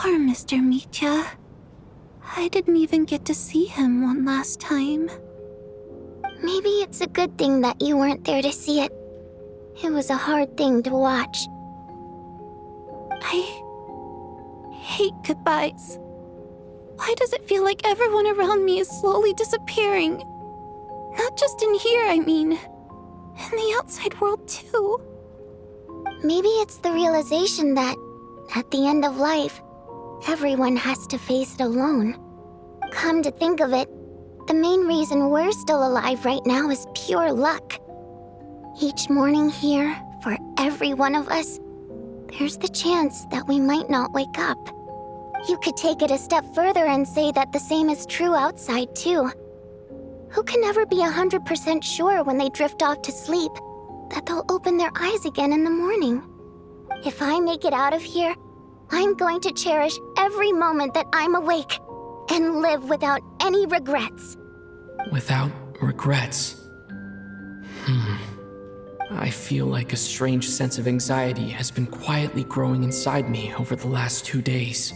Poor Mr. Mitya. I didn't even get to see him one last time. Maybe it's a good thing that you weren't there to see it. It was a hard thing to watch. I hate goodbyes. Why does it feel like everyone around me is slowly disappearing? Not just in here, I mean. In the outside world, too. Maybe it's the realization that, at the end of life, everyone has to face it alone. Come to think of it, the main reason we're still alive right now is pure luck. Each morning here, for every one of us, there's the chance that we might not wake up. You could take it a step further and say that the same is true outside, too. Who can never be 100% sure when they drift off to sleep that they'll open their eyes again in the morning? If I make it out of here, I'm going to cherish every moment that I'm awake and live without any regrets. Without regrets? I feel like a strange sense of anxiety has been quietly growing inside me over the last 2 days.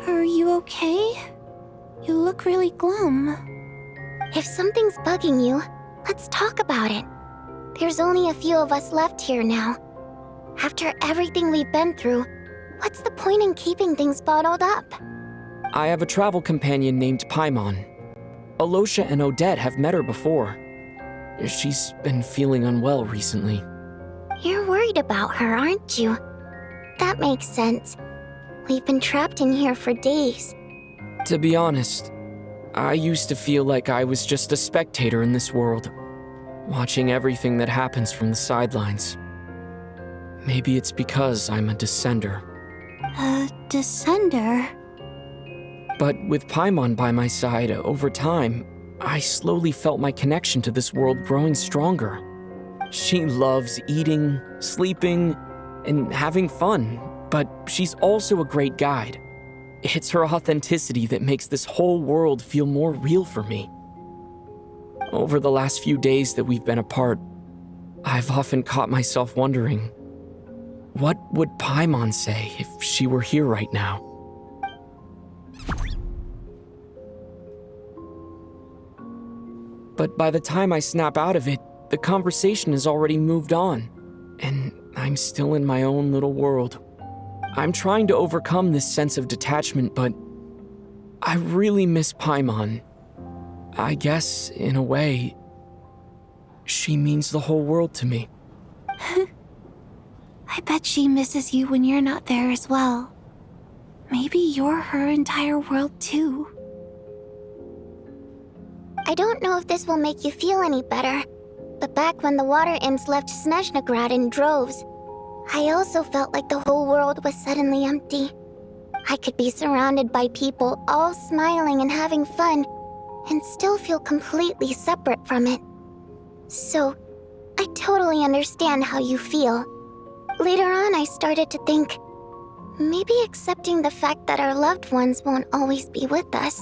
Are you okay? You look really glum. If something's bugging you, let's talk about it. There's only a few of us left here now. After everything we've been through, what's the point in keeping things bottled up? I have a travel companion named Paimon. Alosha and Odette have met her before. She's been feeling unwell recently. You're worried about her, aren't you? That makes sense. We've been trapped in here for days. To be honest, I used to feel like I was just a spectator in this world, watching everything that happens from the sidelines. Maybe it's because I'm a descender. A descender? But with Paimon by my side, over time, I slowly felt my connection to this world growing stronger. She loves eating, sleeping, and having fun, but she's also a great guide. It's her authenticity that makes this whole world feel more real for me. Over the last few days that we've been apart, I've often caught myself wondering, what would Paimon say if she were here right now? But by the time I snap out of it, the conversation has already moved on, and I'm still in my own little world. I'm trying to overcome this sense of detachment, but I really miss Paimon. I guess, in a way, she means the whole world to me. I bet she misses you when you're not there as well. Maybe you're her entire world too. I don't know if this will make you feel any better, but back when the water imps left Snezhnograd in droves, I also felt like the whole world was suddenly empty. I could be surrounded by people all smiling and having fun, and still feel completely separate from it. So, I totally understand how you feel. Later on, I started to think, maybe accepting the fact that our loved ones won't always be with us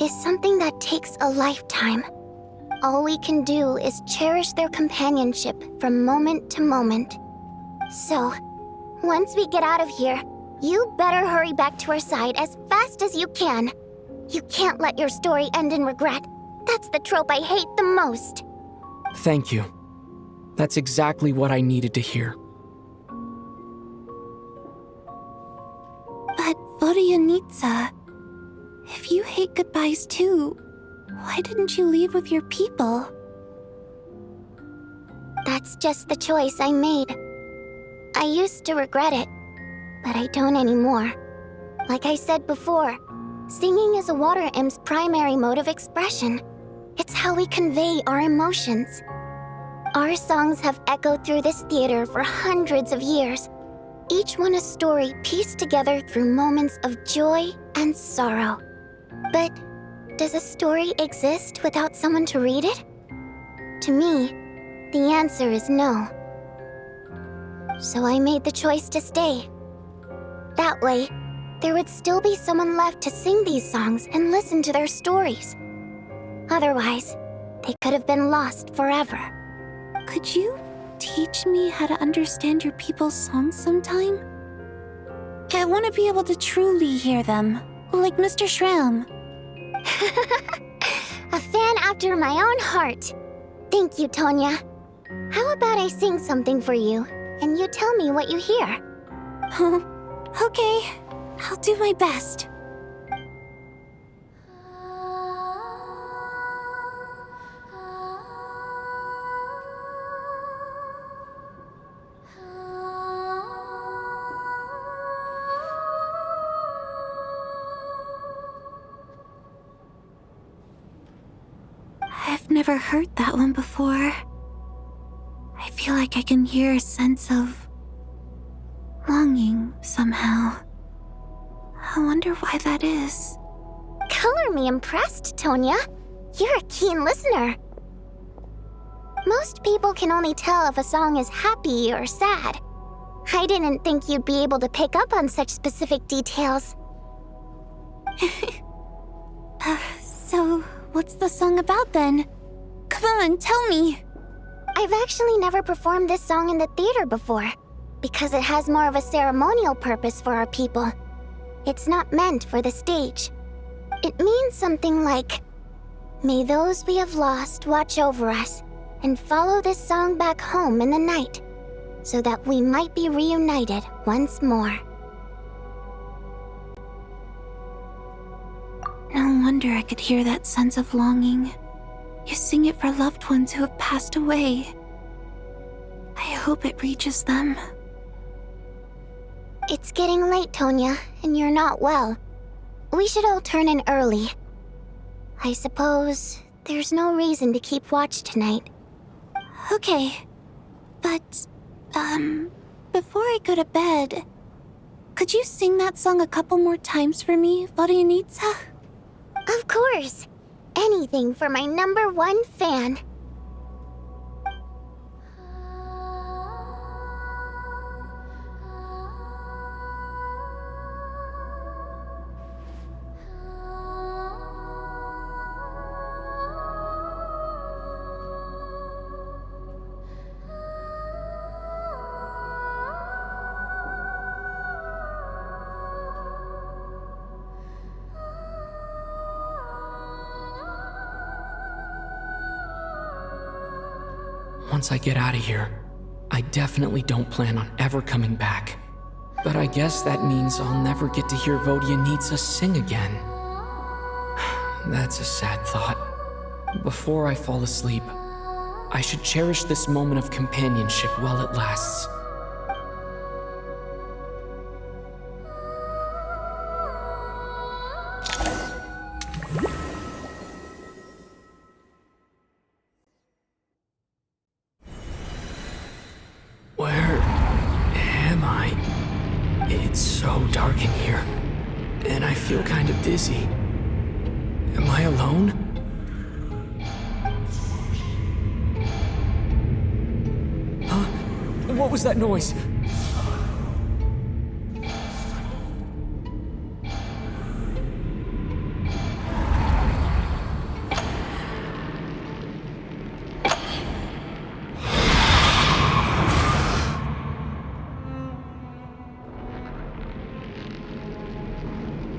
is something that takes a lifetime. All we can do is cherish their companionship from moment to moment. So, once we get out of here, you better hurry back to our side as fast as you can. You can't let your story end in regret. That's the trope I hate the most. Thank you. That's exactly what I needed to hear. But Vodyanitsa, if you hate goodbyes too, why didn't you leave with your people? That's just the choice I made. I used to regret it, but I don't anymore. Like I said before, singing is a water imp's primary mode of expression. It's how we convey our emotions. Our songs have echoed through this theater for hundreds of years, each one a story pieced together through moments of joy and sorrow. But does a story exist without someone to read it? To me, the answer is no. So I made the choice to stay. That way, there would still be someone left to sing these songs and listen to their stories. Otherwise, they could have been lost forever. Could you teach me how to understand your people's songs sometime? I want to be able to truly hear them, like Mr. Shram. A fan after my own heart. Thank you, Tonya. How about I sing something for you, and you tell me what you hear? Okay, I'll do my best. I've never heard that one before. I feel like I can hear a sense of longing somehow. I wonder why that is. Color me impressed, Tonya. You're a keen listener. Most people can only tell if a song is happy or sad. I didn't think you'd be able to pick up on such specific details. So, what's the song about then? Come on, tell me! I've actually never performed this song in the theater before, because it has more of a ceremonial purpose for our people. It's not meant for the stage. It means something like, "May those we have lost watch over us, and follow this song back home in the night, so that we might be reunited once more." No wonder I could hear that sense of longing. You sing it for loved ones who have passed away. I hope it reaches them. It's getting late, Tonya, and you're not well. We should all turn in early. I suppose there's no reason to keep watch tonight. Okay, but, before I go to bed, could you sing that song a couple more times for me, Vodianitsa? Of course. Anything for my #1 fan. Once I get out of here, I definitely don't plan on ever coming back. But I guess that means I'll never get to hear Vodianitsa sing again. That's a sad thought. Before I fall asleep, I should cherish this moment of companionship while it lasts. Where am I? It's so dark in here, and I feel kind of dizzy. Am I alone? Huh? What was that noise?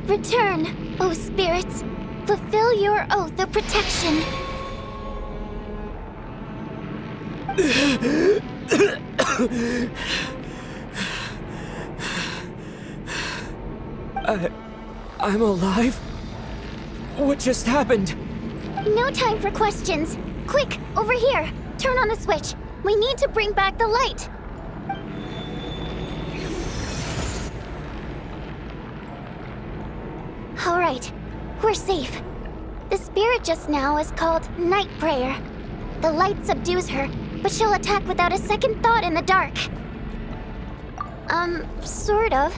Return, O spirits. Fulfill your oath of protection. I'm alive? What just happened? No time for questions. Quick, over here. Turn on the switch. We need to bring back the light. All right, we're safe. The spirit just now is called Night Prayer. The light subdues her, but she'll attack without a second thought in the dark. Sort of.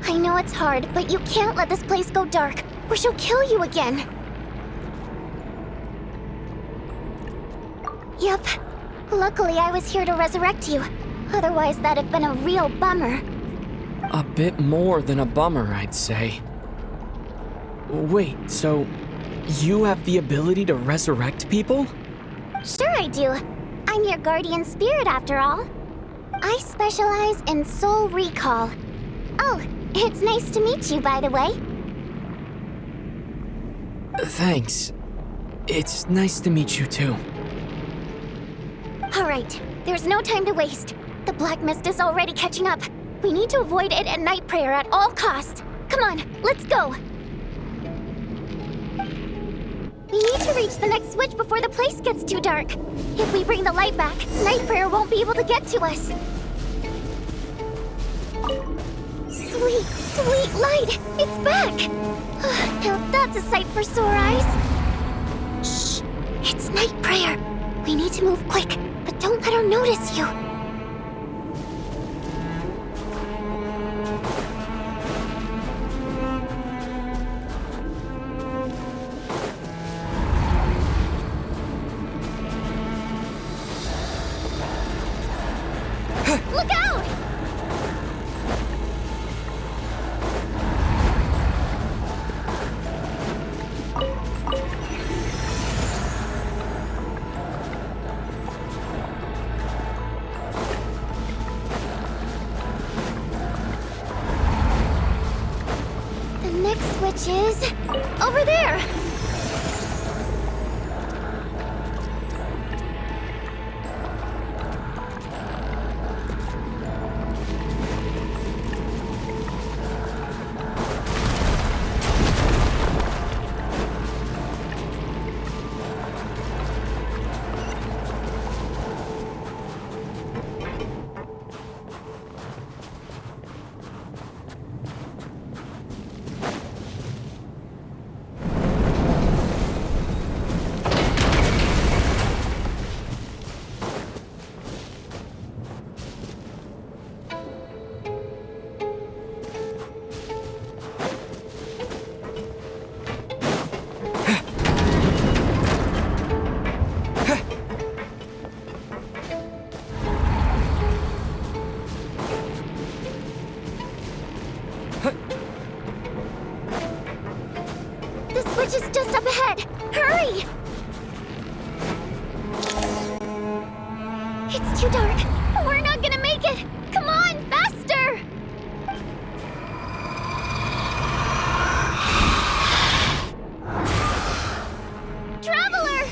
I know it's hard, but you can't let this place go dark, or she'll kill you again. Yep. Luckily, I was here to resurrect you. Otherwise, that'd have been a real bummer. A bit more than a bummer, I'd say. Wait, so you have the ability to resurrect people? Sure I do. I I'm your guardian spirit after all. I specialize in soul recall. Oh, it's nice to meet you, by the way. Thanks. It's nice to meet you too. Alright, there's no time to waste. The black mist is already catching up. We need to avoid it at night prayer at all costs. Come on, let's go. We need to reach the next switch before the place gets too dark. If we bring the light back, night prayer won't be able to get to us. Sweet, sweet light! It's back! Now that's a sight for sore eyes. Shh! It's night prayer. We need to move quick, but don't let her notice you. Look out! The next switch is over there. The switch is just up ahead. Hurry! It's too dark. We're not gonna make it. Come on, faster! Traveler!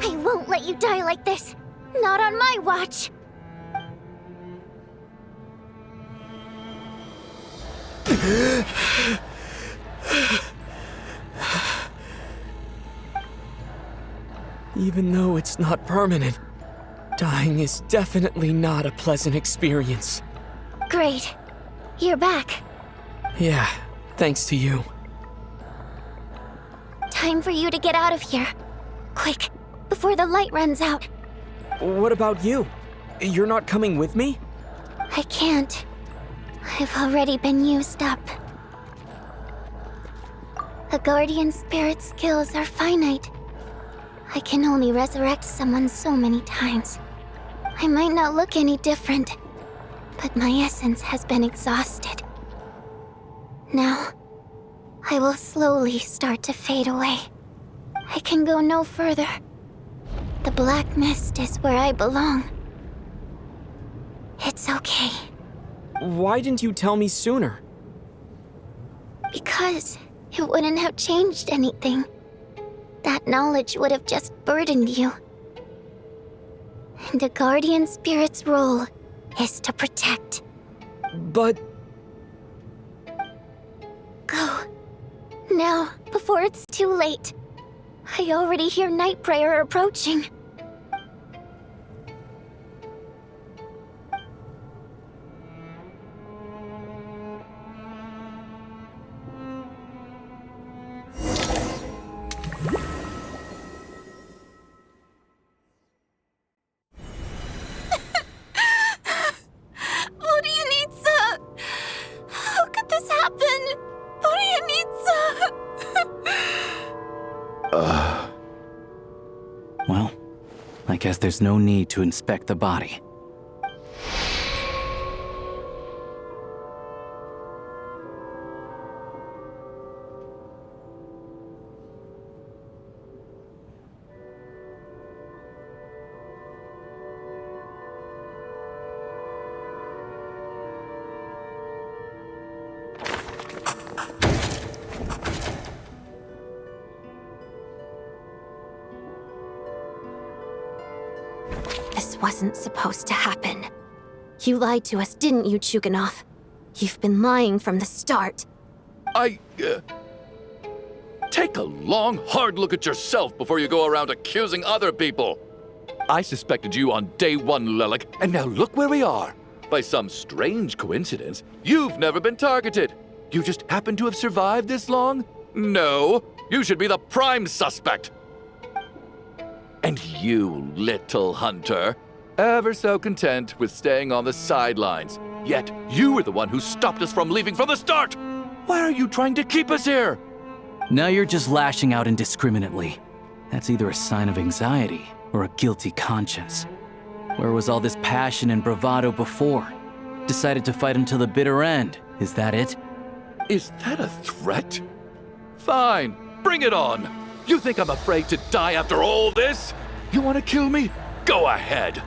I won't let you die like this. Not on my watch. Even though it's not permanent, dying is definitely not a pleasant experience. Great. You're back. Yeah, thanks to you. Time for you to get out of here. Quick, before the light runs out. What about you? You're not coming with me? I can't. I've already been used up. A guardian spirit's skills are finite. I can only resurrect someone so many times. I might not look any different, but my essence has been exhausted. Now, I will slowly start to fade away. I can go no further. The black mist is where I belong. It's okay. Why didn't you tell me sooner? Because it wouldn't have changed anything. That knowledge would have just burdened you. And a guardian spirit's role is to protect. But... Go. Now, before it's too late. I already hear night prayer approaching. What do you need, sir? How could this happen? What do you need, sir? Well, I guess there's no need to inspect the body. This wasn't supposed to happen. You lied to us, didn't you, Chuganov? You've been lying from the start. Take a long, hard look at yourself before you go around accusing other people. I suspected you on day one, Lelik, and now look where we are. By some strange coincidence, you've never been targeted. You just happen to have survived this long? No, you should be the prime suspect. And you, little hunter, ever so content with staying on the sidelines. Yet you were the one who stopped us from leaving from the start. Why are you trying to keep us here? Now you're just lashing out indiscriminately. That's either a sign of anxiety or a guilty conscience. Where was all this passion and bravado before? Decided to fight until the bitter end. Is that it? Is that a threat? Fine, bring it on. You think I'm afraid to die after all this? You want to kill me? Go ahead.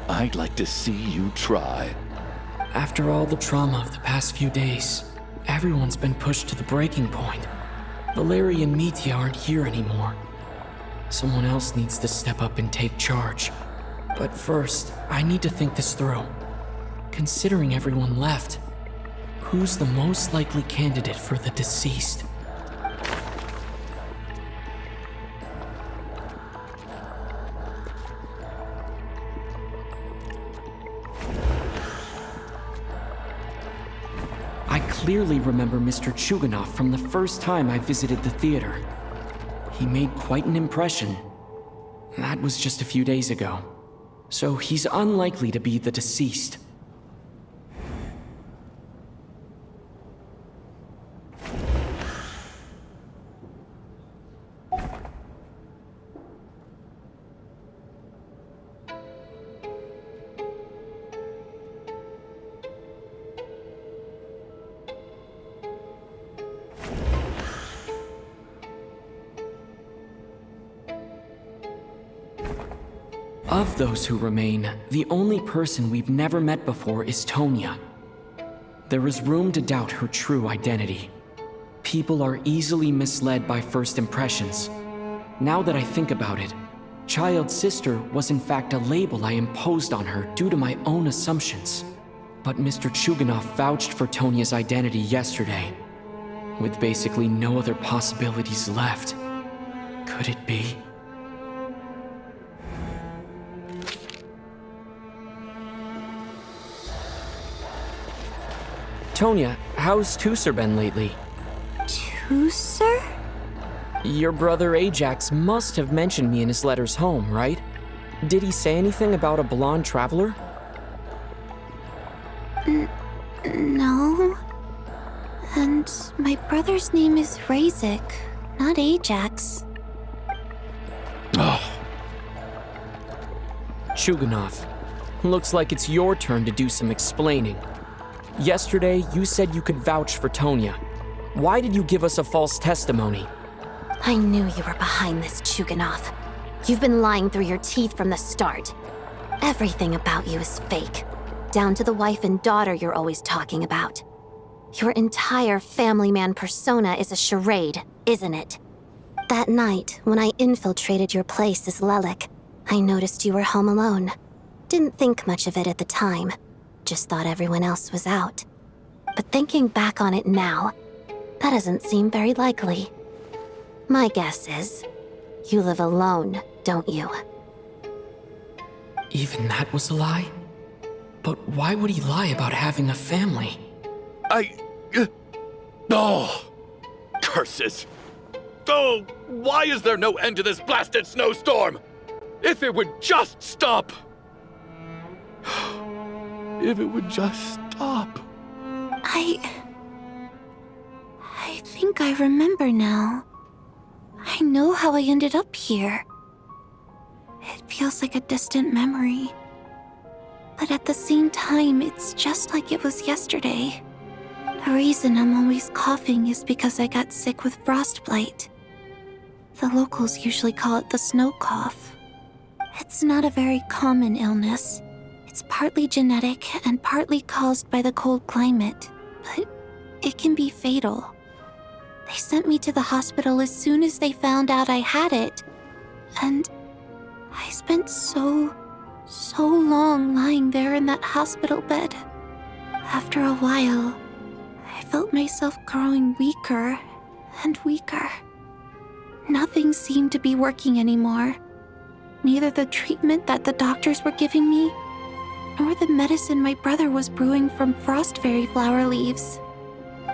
I'd like to see you try. After all the trauma of the past few days, everyone's been pushed to the breaking point. Valerie and Mitya aren't here anymore. Someone else needs to step up and take charge. But first, I need to think this through. Considering everyone left, who's the most likely candidate for the deceased? I clearly remember Mr. Chuganov from the first time I visited the theater. He made quite an impression. That was just a few days ago. So he's unlikely to be the deceased. Of those who remain, the only person we've never met before is Tonya. There is room to doubt her true identity. People are easily misled by first impressions. Now that I think about it, child sister was in fact a label I imposed on her due to my own assumptions. But Mr. Chuganov vouched for Tonya's identity yesterday, with basically no other possibilities left. Could it be? Tonya, how's Tusser been lately? Tusser? Your brother Ajax must have mentioned me in his letters home, right? Did he say anything about a blonde traveler? No. And my brother's name is Razik, not Ajax. Chuganov, looks like it's your turn to do some explaining. Yesterday, you said you could vouch for Tonya. Why did you give us a false testimony? I knew you were behind this, Chuganov. You've been lying through your teeth from the start. Everything about you is fake, down to the wife and daughter you're always talking about. Your entire family man persona is a charade, isn't it? That night, when I infiltrated your place as Lelik, I noticed you were home alone. Didn't think much of it at the time. Just thought everyone else was out. But thinking back on it now, that doesn't seem very likely. My guess is, you live alone, don't you? Even that was a lie? But why would he lie about having a family? Curses! Oh, why is there no end to this blasted snowstorm? If it would just stop! If it would just stop. I think I remember now. I know how I ended up here. It feels like a distant memory. But at the same time, it's just like it was yesterday. The reason I'm always coughing is because I got sick with frostbite. The locals usually call it the snow cough. It's not a very common illness. It's partly genetic and partly caused by the cold climate, but it can be fatal. They sent me to the hospital as soon as they found out I had it, and I spent so So long lying there in that hospital bed. After a while, I felt myself growing weaker and weaker. Nothing seemed to be working anymore. Neither the treatment that the doctors were giving me, nor the medicine my brother was brewing from frost fairy flower leaves.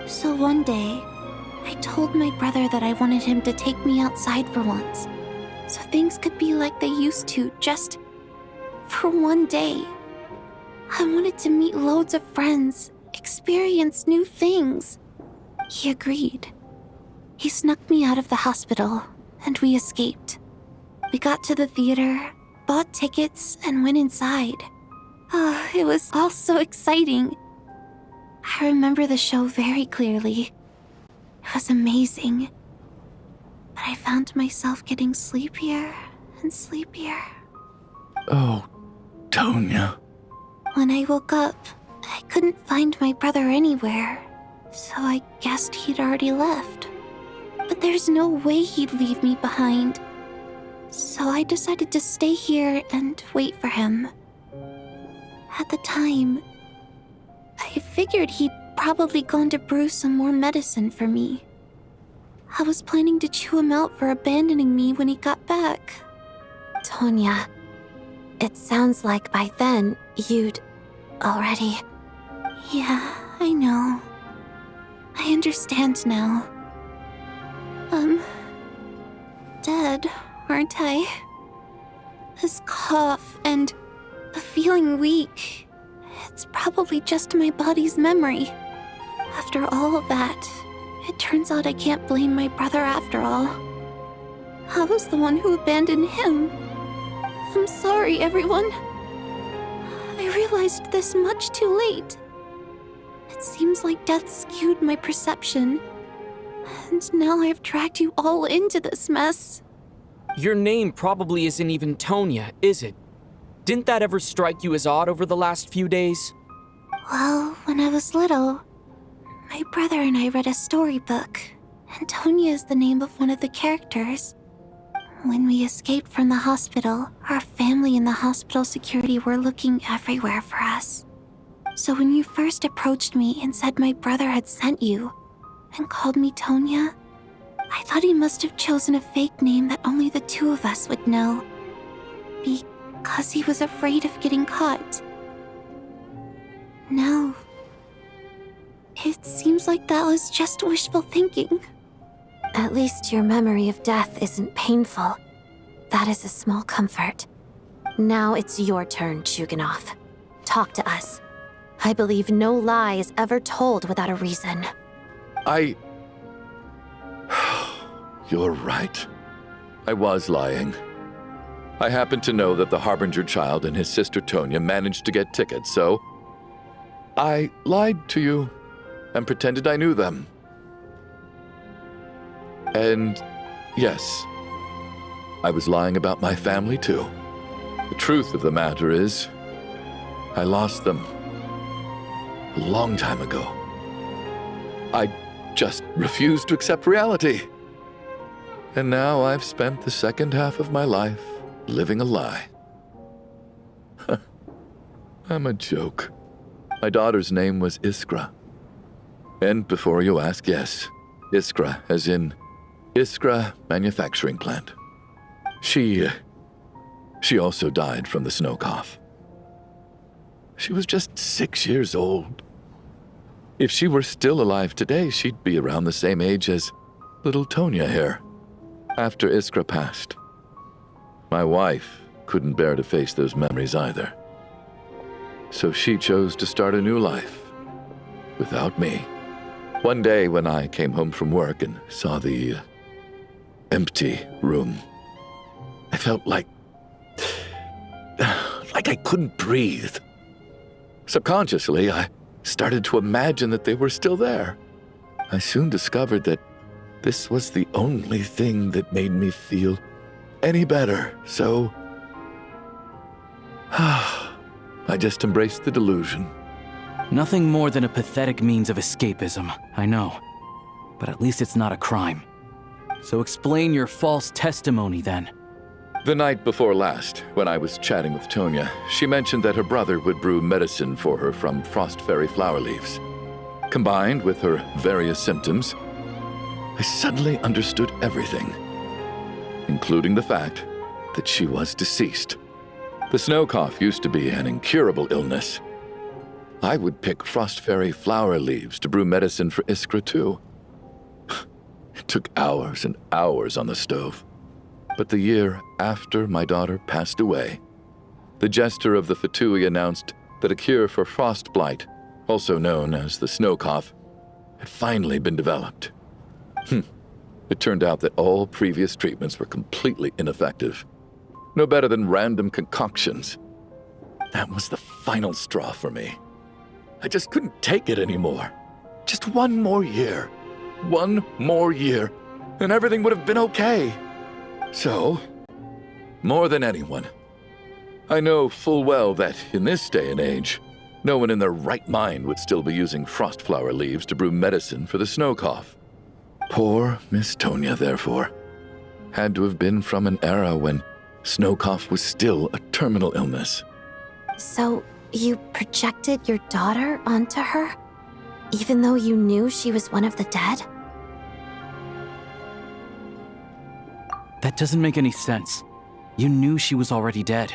So one day, I told my brother that I wanted him to take me outside for once, so things could be like they used to, just for one day. I wanted to meet loads of friends, experience new things. He agreed. He snuck me out of the hospital, and we escaped. We got to the theater, bought tickets, and went inside. Oh, it was all so exciting. I remember the show very clearly. It was amazing. But I found myself getting sleepier and sleepier. Oh, Tonya. When I woke up, I couldn't find my brother anywhere, so I guessed he'd already left. But there's no way he'd leave me behind. So I decided to stay here and wait for him. At the time, I figured he'd probably gone to brew some more medicine for me. I was planning to chew him out for abandoning me when he got back. Tonya, it sounds like by then you'd already... Yeah, I know. I understand now. Dead, aren't I? This cough and the feeling weak, it's probably just my body's memory. After all of that, it turns out I can't blame my brother after all. I was the one who abandoned him. I'm sorry, everyone. I realized this much too late. It seems like death skewed my perception. And now I've dragged you all into this mess. Your name probably isn't even Tonya, is it? Didn't that ever strike you as odd over the last few days? Well, when I was little, my brother and I read a storybook, and Tonya is the name of one of the characters. When we escaped from the hospital, our family and the hospital security were looking everywhere for us. So when you first approached me and said my brother had sent you, and called me Tonya, I thought he must have chosen a fake name that only the two of us would know. Because he was afraid of getting caught. No. It seems like that was just wishful thinking. At least your memory of death isn't painful. That is a small comfort. Now it's your turn, Chuganov. Talk to us. I believe no lie is ever told without a reason. You're right. I was lying. I happened to know that the Harbinger child and his sister Tonya managed to get tickets, so I lied to you and pretended I knew them. And yes, I was lying about my family too. The truth of the matter is, I lost them a long time ago. I just refused to accept reality. And now I've spent the second half of my life living a lie. I'm a joke. My daughter's name was Iskra. And before you ask, yes, Iskra, as in Iskra Manufacturing Plant. She also died from the snow cough. She was just 6 years old. If she were still alive today, she'd be around the same age as little Tonya here. After Iskra passed, my wife couldn't bear to face those memories either. So she chose to start a new life without me. One day when I came home from work and saw the empty room, I felt like I couldn't breathe. Subconsciously, I started to imagine that they were still there. I soon discovered that this was the only thing that made me feel any better, so I just embraced the delusion. Nothing more than a pathetic means of escapism, I know. But at least it's not a crime. So explain your false testimony then. The night before last, when I was chatting with Tonya, she mentioned that her brother would brew medicine for her from frost fairy flower leaves. Combined with her various symptoms, I suddenly understood everything, including the fact that she was deceased. The snow cough used to be an incurable illness. I would pick frost fairy flower leaves to brew medicine for Iskra too. It took hours and hours on the stove. But the year after my daughter passed away, the jester of the Fatui announced that a cure for frost blight, also known as the snow cough, had finally been developed. It turned out that all previous treatments were completely ineffective. No better than random concoctions. That was the final straw for me. I just couldn't take it anymore. Just one more year. One more year, and everything would have been okay. So, more than anyone, I know full well that in this day and age, no one in their right mind would still be using frost flower leaves to brew medicine for the snow cough. Poor Miss Tonya, therefore, had to have been from an era when snow cough was still a terminal illness. So, you projected your daughter onto her? Even though you knew she was one of the dead? That doesn't make any sense. You knew she was already dead.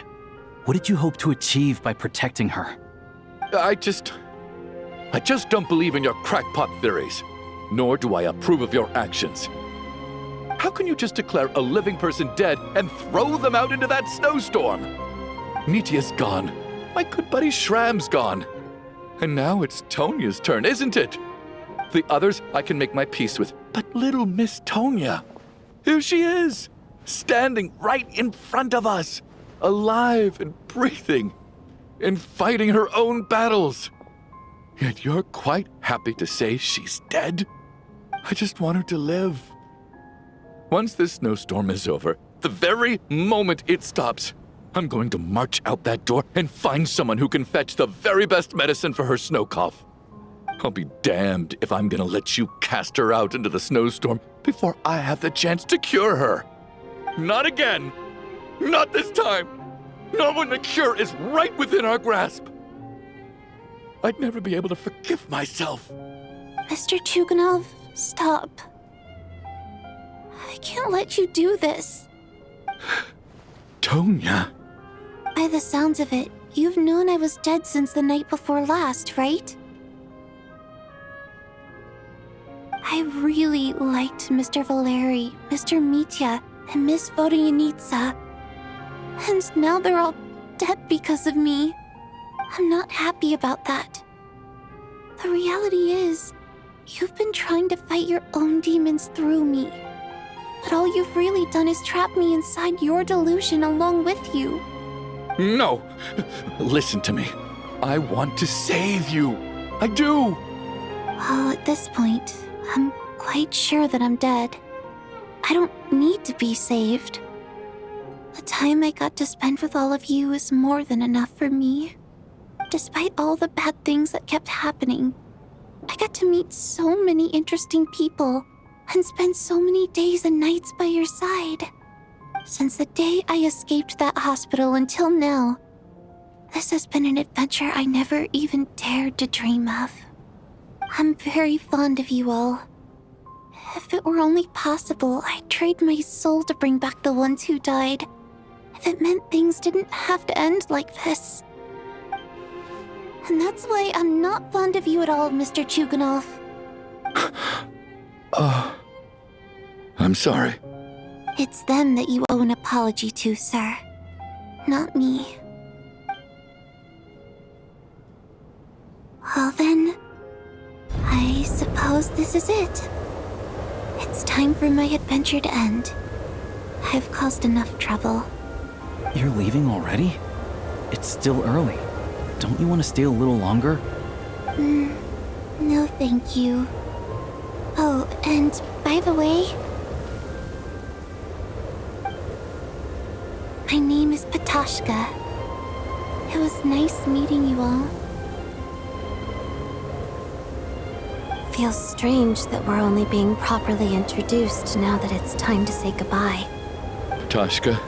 What did you hope to achieve by protecting her? I just don't believe in your crackpot theories, nor do I approve of your actions. How can you just declare a living person dead and throw them out into that snowstorm? Nitia's gone. My good buddy Shram's gone. And now it's Tonya's turn, isn't it? The others I can make my peace with, but little Miss Tonya, here she is, standing right in front of us, alive and breathing, and fighting her own battles. Yet you're quite happy to say she's dead? I just want her to live. Once this snowstorm is over, the very moment it stops, I'm going to march out that door and find someone who can fetch the very best medicine for her snow cough. I'll be damned if I'm gonna let you cast her out into the snowstorm before I have the chance to cure her. Not again. Not this time. Not when the cure is right within our grasp. I'd never be able to forgive myself. Mr. Chuganov, stop. I can't let you do this. Tonya. By the sounds of it, you've known I was dead since the night before last, right? I really liked Mr. Valeri, Mr. Mitya, and Miss Vodyanitsa. And now they're all dead because of me. I'm not happy about that. The reality is, you've been trying to fight your own demons through me. But all you've really done is trap me inside your delusion along with you. No! Listen to me. I want to save you. I do! Well, at this point, I'm quite sure that I'm dead. I don't need to be saved. The time I got to spend with all of you is more than enough for me. Despite all the bad things that kept happening, I got to meet so many interesting people and spend so many days and nights by your side. Since the day I escaped that hospital until now, this has been an adventure I never even dared to dream of. I'm very fond of you all. If it were only possible, I'd trade my soul to bring back the ones who died. If it meant things didn't have to end like this. And that's why I'm not fond of you at all, Mr. Chuganov. I'm sorry. It's them that you owe an apology to, sir. Not me. Well then, I suppose this is it. It's time for my adventure to end. I've caused enough trouble. You're leaving already? It's still early. Don't you want to stay a little longer? No thank you. Oh, and by the way, my name is Patashka. It was nice meeting you all. Feels strange that we're only being properly introduced now that it's time to say goodbye. Tashka,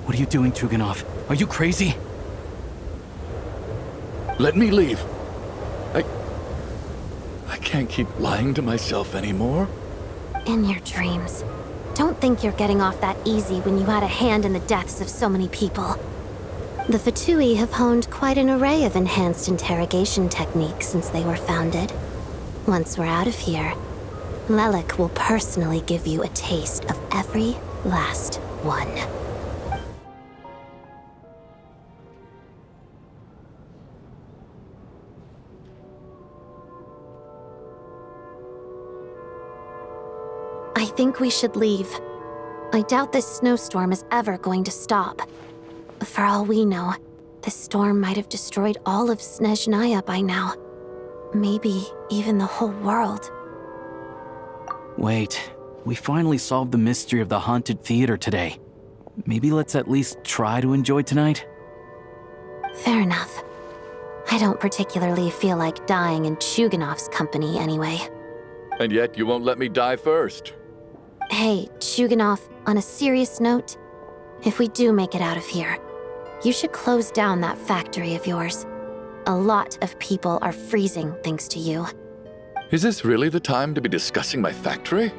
What are you doing, Chuganov? Are you crazy? Let me leave. I can't keep lying to myself anymore. In your dreams. Don't think you're getting off that easy when you had a hand in the deaths of so many people. The Fatui have honed quite an array of enhanced interrogation techniques since they were founded. Once we're out of here, Lelik will personally give you a taste of every last one. I think we should leave. I doubt this snowstorm is ever going to stop. For all we know, this storm might have destroyed all of Snezhnaya by now. Maybe even the whole world. Wait, we finally solved the mystery of the haunted theater today. Maybe let's at least try to enjoy tonight? Fair enough. I don't particularly feel like dying in Chuganov's company anyway. And yet you won't let me die first. Hey, Chuganov, on a serious note, if we do make it out of here, you should close down that factory of yours. A lot of people are freezing thanks to you. Is this really the time to be discussing my factory?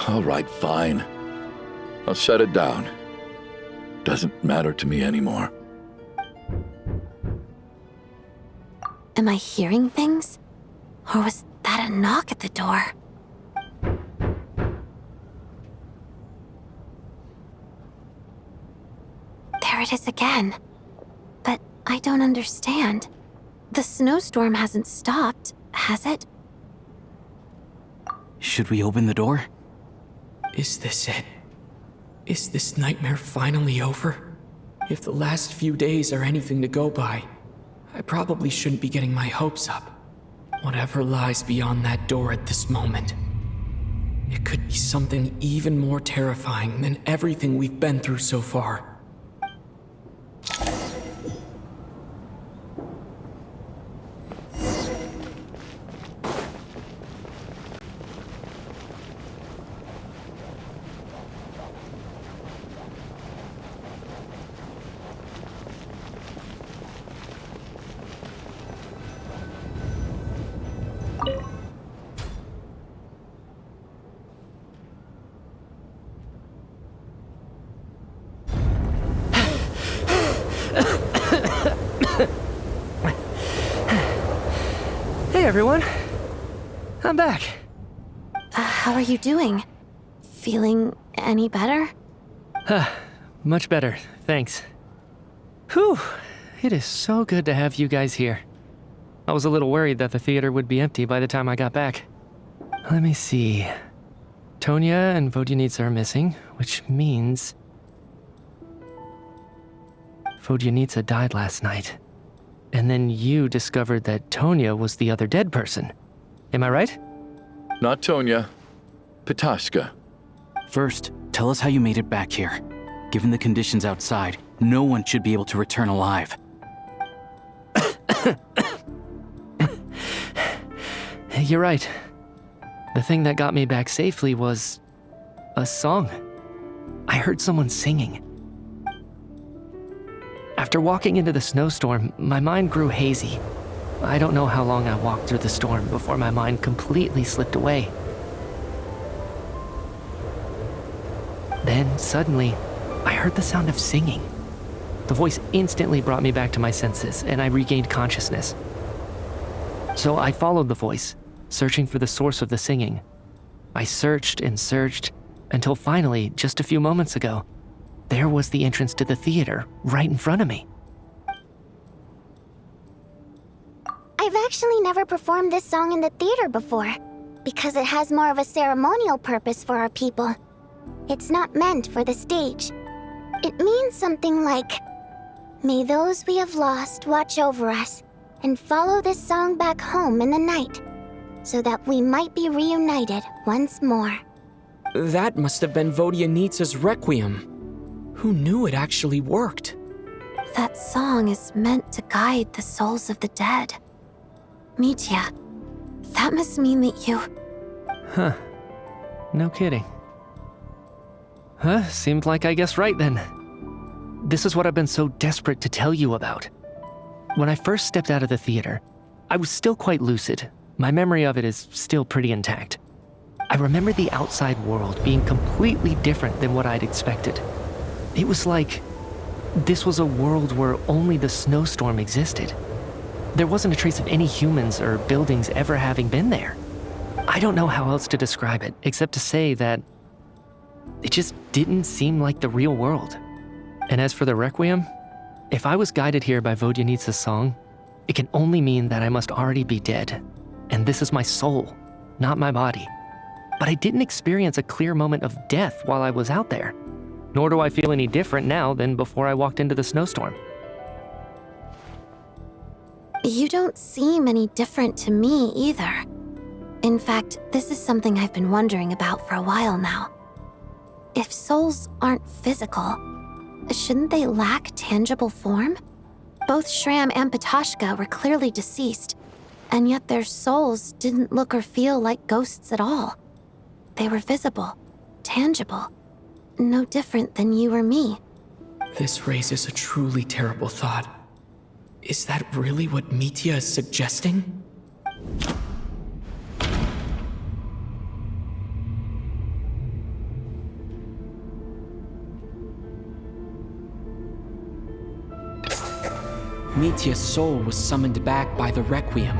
All right, fine. I'll shut it down. Doesn't matter to me anymore. Am I hearing things? Or was that a knock at the door? There it is again. But I don't understand. The snowstorm hasn't stopped, has it? Should we open the door? Is this it? Is this nightmare finally over? If the last few days are anything to go by, I probably shouldn't be getting my hopes up. Whatever lies beyond that door at this moment, it could be something even more terrifying than everything we've been through so far. Hey everyone, I'm back. How are you doing? Feeling any better? Much better, thanks. Whew, it is so good to have you guys here. I was a little worried that the theater would be empty by the time I got back. Let me see. Tonya and Vodyanitsa are missing, which means Vodyanitsa died last night. And then you discovered that Tonya was the other dead person. Am I right? Not Tonya. Pitashka. First, tell us how you made it back here. Given the conditions outside, no one should be able to return alive. You're right. The thing that got me back safely was a song. I heard someone singing. After walking into the snowstorm, my mind grew hazy. I don't know how long I walked through the storm before my mind completely slipped away. Then, suddenly, I heard the sound of singing. The voice instantly brought me back to my senses, and I regained consciousness. So I followed the voice, searching for the source of the singing. I searched and searched, until finally, just a few moments ago, there was the entrance to the theater, right in front of me. I've actually never performed this song in the theater before, because it has more of a ceremonial purpose for our people. It's not meant for the stage. It means something like, "May those we have lost watch over us, and follow this song back home in the night, so that we might be reunited once more." That must have been Vodyanitsa's Requiem. Who knew it actually worked? That song is meant to guide the souls of the dead. Mitya, that must mean that you... Huh. No kidding. Seemed like I guessed right then. This is what I've been so desperate to tell you about. When I first stepped out of the theater, I was still quite lucid. My memory of it is still pretty intact. I remember the outside world being completely different than what I'd expected. It was like this was a world where only the snowstorm existed. There wasn't a trace of any humans or buildings ever having been there. I don't know how else to describe it, except to say that it just didn't seem like the real world. And as for the Requiem, if I was guided here by Vodyanitsa's song, it can only mean that I must already be dead. And this is my soul, not my body. But I didn't experience a clear moment of death while I was out there. Nor do I feel any different now than before I walked into the snowstorm. You don't seem any different to me either. In fact, this is something I've been wondering about for a while now. If souls aren't physical, shouldn't they lack tangible form? Both Shram and Patoshka were clearly deceased, and yet their souls didn't look or feel like ghosts at all. They were visible, tangible, no different than you or me. This raises a truly terrible thought. Is that really what Mitya is suggesting? Mitya's soul was summoned back by the Requiem,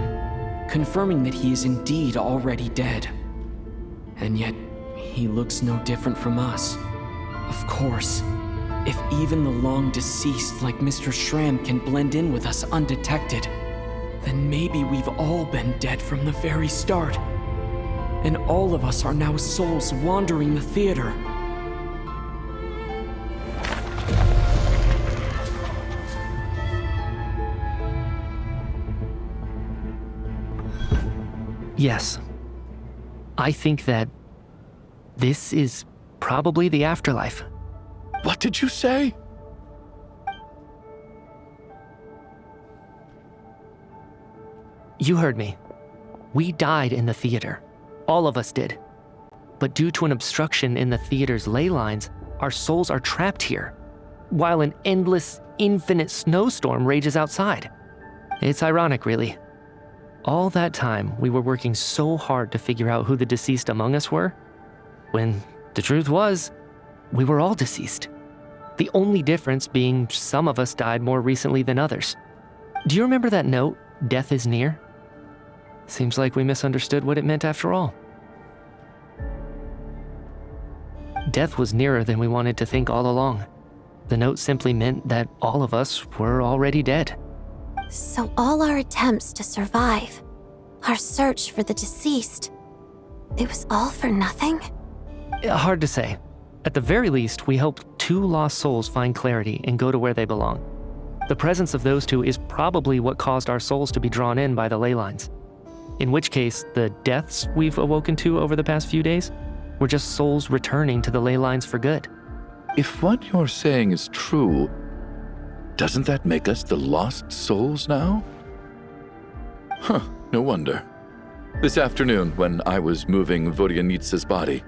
confirming that he is indeed already dead. And yet, he looks no different from us. Of course, if even the long-deceased like Mr. Shram can blend in with us undetected, then maybe we've all been dead from the very start. And all of us are now souls wandering the theater. Yes. I think that this is probably the afterlife. What did you say? You heard me. We died in the theater. All of us did. But due to an obstruction in the theater's ley lines, our souls are trapped here, while an endless, infinite snowstorm rages outside. It's ironic, really. All that time, we were working so hard to figure out who the deceased among us were, when the truth was, we were all deceased. The only difference being some of us died more recently than others. Do you remember that note, "Death is near"? Seems like we misunderstood what it meant after all. Death was nearer than we wanted to think all along. The note simply meant that all of us were already dead. So all our attempts to survive, our search for the deceased, it was all for nothing? Hard to say. At the very least, we hope 2 lost souls find clarity and go to where they belong. The presence of those 2 is probably what caused our souls to be drawn in by the ley lines. In which case, the deaths we've awoken to over the past few days were just souls returning to the ley lines for good. If what you're saying is true, doesn't that make us the lost souls now? Huh, no wonder. This afternoon, when I was moving Vodyanitsa's body,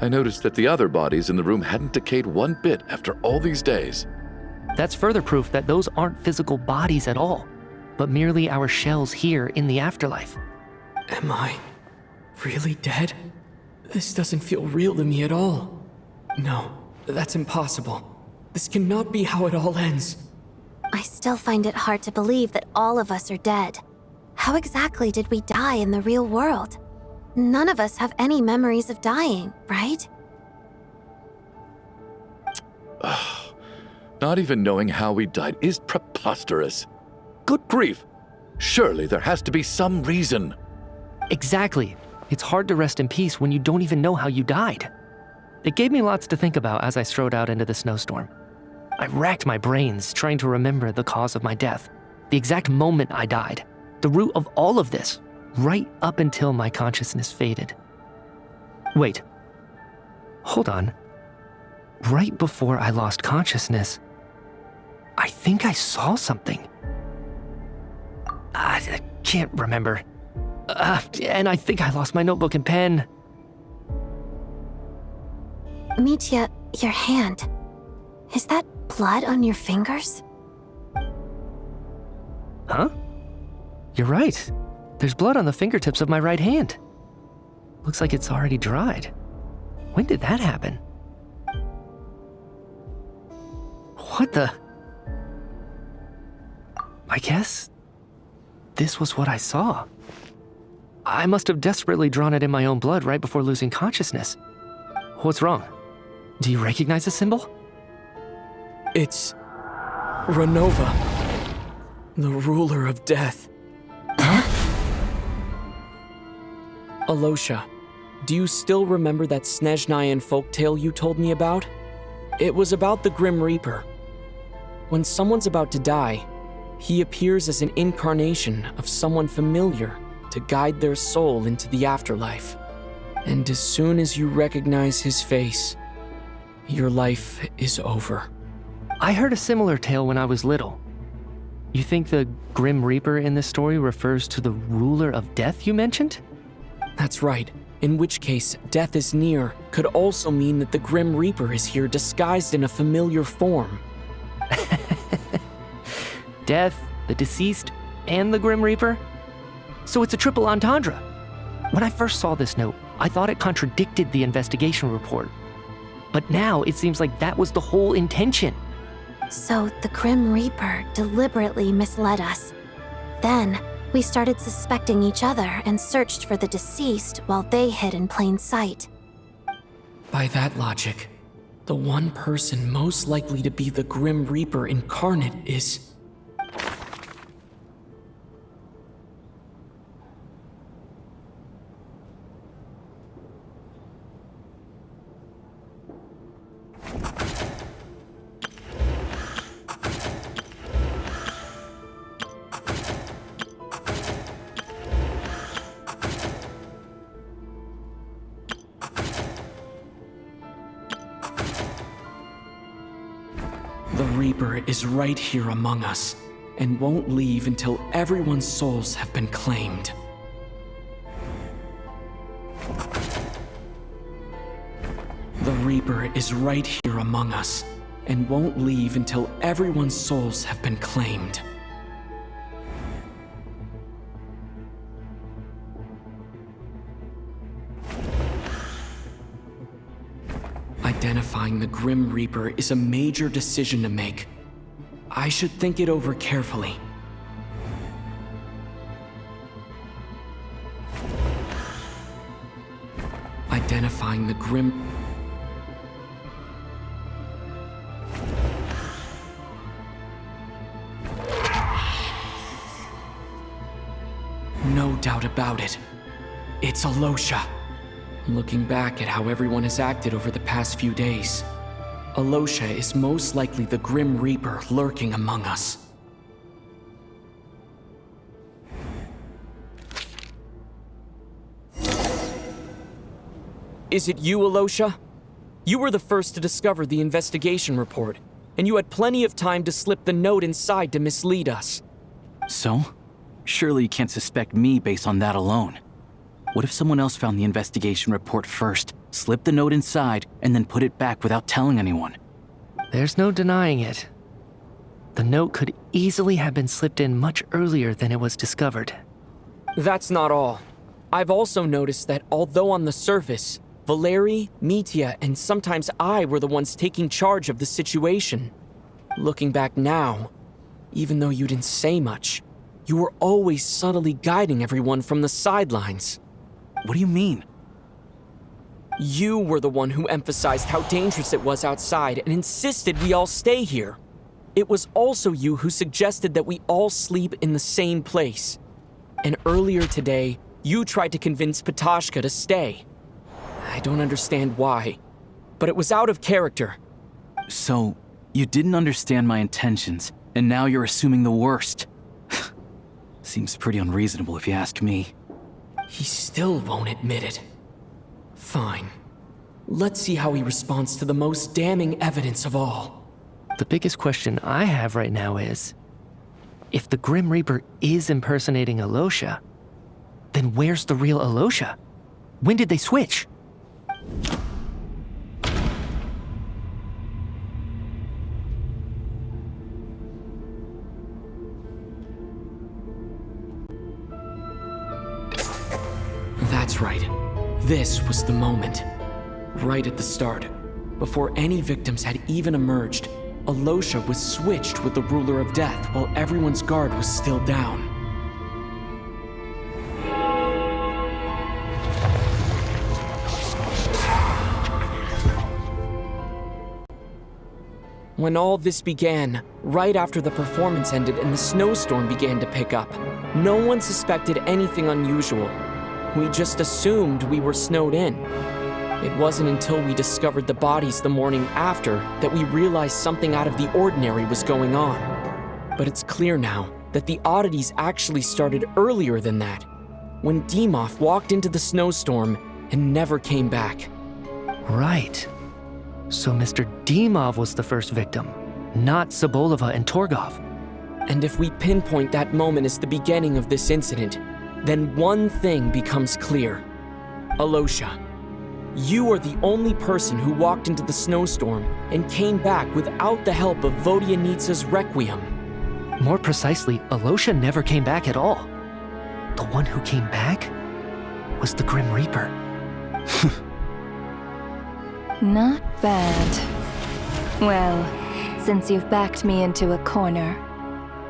I noticed that the other bodies in the room hadn't decayed one bit after all these days. That's further proof that those aren't physical bodies at all, but merely our shells here in the afterlife. Am I really dead? This doesn't feel real to me at all. No, that's impossible. This cannot be how it all ends. I still find it hard to believe that all of us are dead. How exactly did we die in the real world? None of us have any memories of dying, right? Not even knowing how we died is preposterous. Good grief! Surely there has to be some reason. Exactly. It's hard to rest in peace when you don't even know how you died. It gave me lots to think about as I strode out into the snowstorm. I racked my brains trying to remember the cause of my death, the exact moment I died, the root of all of this, right up until my consciousness faded. Wait. Hold on. Right before I lost consciousness, I think I saw something. I can't remember. And I think I lost my notebook and pen. Mitya, Your hand. Is that blood on your fingers? Huh? You're right. There's blood on the fingertips of my right hand. Looks like it's already dried. When did that happen? What the? I guess this was what I saw. I must have desperately drawn it in my own blood right before losing consciousness. What's wrong? Do you recognize the symbol? It's Renova, the ruler of death. Alosha, do you still remember that Snezhnayan folktale you told me about? It was about the Grim Reaper. When someone's about to die, he appears as an incarnation of someone familiar to guide their soul into the afterlife. And as soon as you recognize his face, your life is over. I heard a similar tale when I was little. You think the Grim Reaper in this story refers to the ruler of death you mentioned? That's right. In which case, death is near could also mean that the Grim Reaper is here disguised in a familiar form. Death, the deceased, and the Grim Reaper? So it's a triple entendre. When I first saw this note, I thought it contradicted the investigation report. But now it seems like that was the whole intention. So the Grim Reaper deliberately misled us. Then, we started suspecting each other and searched for the deceased while they hid in plain sight. By that logic, the one person most likely to be the Grim Reaper incarnate is... The Reaper is right here among us, and won't leave until everyone's souls have been claimed. The Reaper is right here among us, and won't leave until everyone's souls have been claimed. Identifying the Grim Reaper is a major decision to make. I should think it over carefully. Identifying the Grim... No doubt about it. It's Alosha. Looking back at how everyone has acted over the past few days, Alosha is most likely the Grim Reaper lurking among us. Is it you, Alosha? You were the first to discover the investigation report, and you had plenty of time to slip the note inside to mislead us. So? Surely you can't suspect me based on that alone. What if someone else found the investigation report first, slipped the note inside, and then put it back without telling anyone? There's no denying it. The note could easily have been slipped in much earlier than it was discovered. That's not all. I've also noticed that although on the surface, Valeri, Mitya, and sometimes I were the ones taking charge of the situation. Looking back now, even though you didn't say much, you were always subtly guiding everyone from the sidelines. What do you mean? You were the one who emphasized how dangerous it was outside and insisted we all stay here. It was also you who suggested that we all sleep in the same place. And earlier today, you tried to convince Patashka to stay. I don't understand why, but it was out of character. So, you didn't understand my intentions, and now you're assuming the worst. Seems pretty unreasonable if you ask me. He still won't admit it. Fine. Let's see how he responds to the most damning evidence of all. The biggest question I have right now is, if the Grim Reaper is impersonating Alosha, then where's the real Alosha? When did they switch? That's right. This was the moment. Right at the start, before any victims had even emerged, Alosha was switched with the Ruler of Death while everyone's guard was still down. When all this began, right after the performance ended and the snowstorm began to pick up, no one suspected anything unusual. We just assumed we were snowed in. It wasn't until we discovered the bodies the morning after that we realized something out of the ordinary was going on. But it's clear now that the oddities actually started earlier than that, when Demoff walked into the snowstorm and never came back. Right. So Mr. Demoff was the first victim, not Sobolova and Torgov. And if we pinpoint that moment as the beginning of this incident, then one thing becomes clear. Alosha, you are the only person who walked into the snowstorm and came back without the help of Vodyanitsa's Requiem. More precisely, Alosha never came back at all. The one who came back was the Grim Reaper. Not bad. Well, since you've backed me into a corner,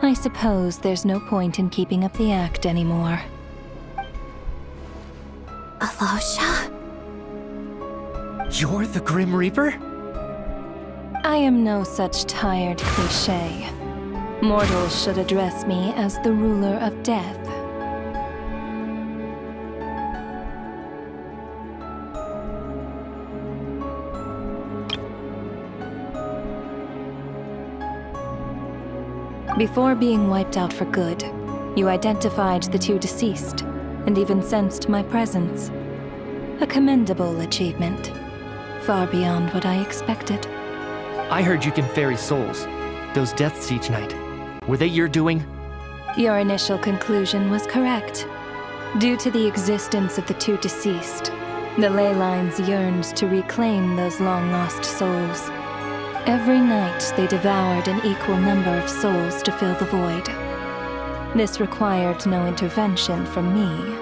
I suppose there's no point in keeping up the act anymore. Alosha? You're the Grim Reaper? I am no such tired cliché. Mortals should address me as the ruler of death. Before being wiped out for good, you identified the two deceased, and even sensed my presence. A commendable achievement, far beyond what I expected. I heard you can ferry souls. Those deaths each night. Were they your doing? Your initial conclusion was correct. Due to the existence of the two deceased, the ley lines yearned to reclaim those long-lost souls. Every night they devoured an equal number of souls to fill the void. This required no intervention from me.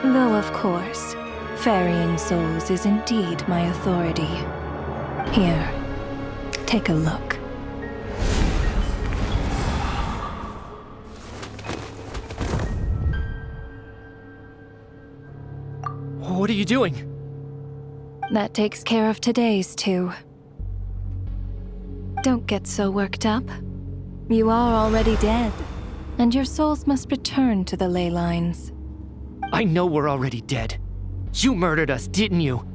Though, of course, ferrying souls is indeed my authority. Here, take a look. What are you doing? That takes care of today's too. Don't get so worked up. You are already dead, and your souls must return to the ley lines. I know we're already dead. You murdered us, didn't you?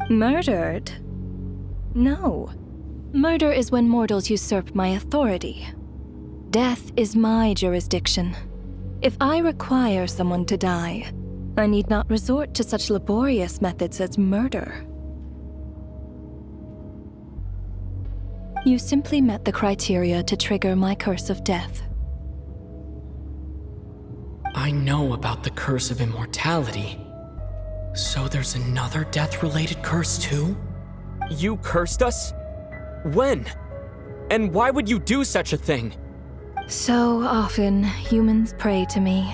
Murdered? No. Murder is when mortals usurp my authority. Death is my jurisdiction. If I require someone to die, I need not resort to such laborious methods as murder. You simply met the criteria to trigger my curse of death. I know about the curse of immortality. So there's another death-related curse too? You cursed us? When? And why would you do such a thing? So often, humans pray to me,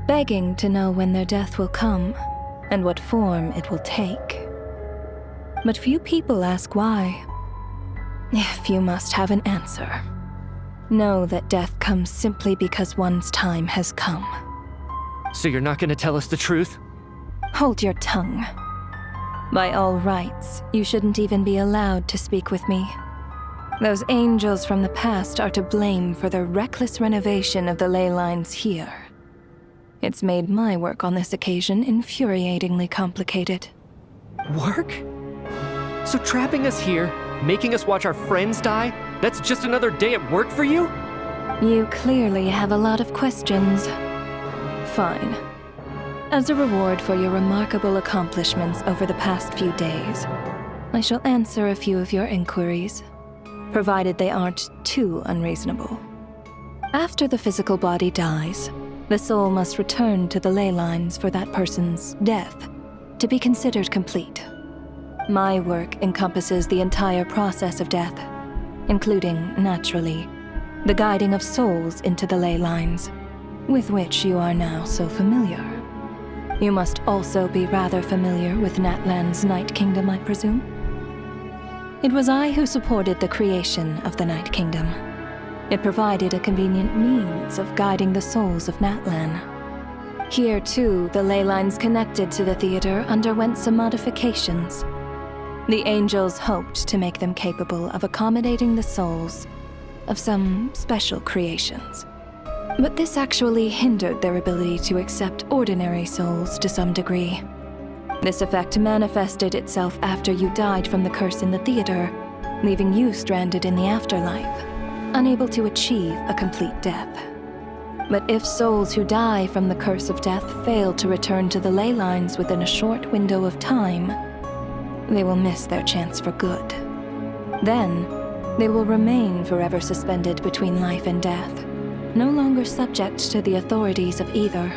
begging to know when their death will come, and what form it will take. But few people ask why. If you must have an answer, know that death comes simply because one's time has come. So you're not gonna tell us the truth? Hold your tongue. By all rights, you shouldn't even be allowed to speak with me. Those angels from the past are to blame for their reckless renovation of the ley lines here. It's made my work on this occasion infuriatingly complicated. Work? So trapping us here, making us watch our friends die, that's just another day at work for you? You clearly have a lot of questions. Fine. As a reward for your remarkable accomplishments over the past few days, I shall answer a few of your inquiries, provided they aren't too unreasonable. After the physical body dies, the soul must return to the ley lines for that person's death to be considered complete. My work encompasses the entire process of death, including, naturally, the guiding of souls into the ley lines, with which you are now so familiar. You must also be rather familiar with Natlan's Night Kingdom, I presume? It was I who supported the creation of the Night Kingdom. It provided a convenient means of guiding the souls of Natlan. Here, too, the ley lines connected to the theater underwent some modifications. The angels hoped to make them capable of accommodating the souls of some special creations. But this actually hindered their ability to accept ordinary souls to some degree. This effect manifested itself after you died from the curse in the theater, leaving you stranded in the afterlife, unable to achieve a complete death. But if souls who die from the curse of death fail to return to the ley lines within a short window of time, they will miss their chance for good. Then, they will remain forever suspended between life and death, no longer subject to the authorities of either.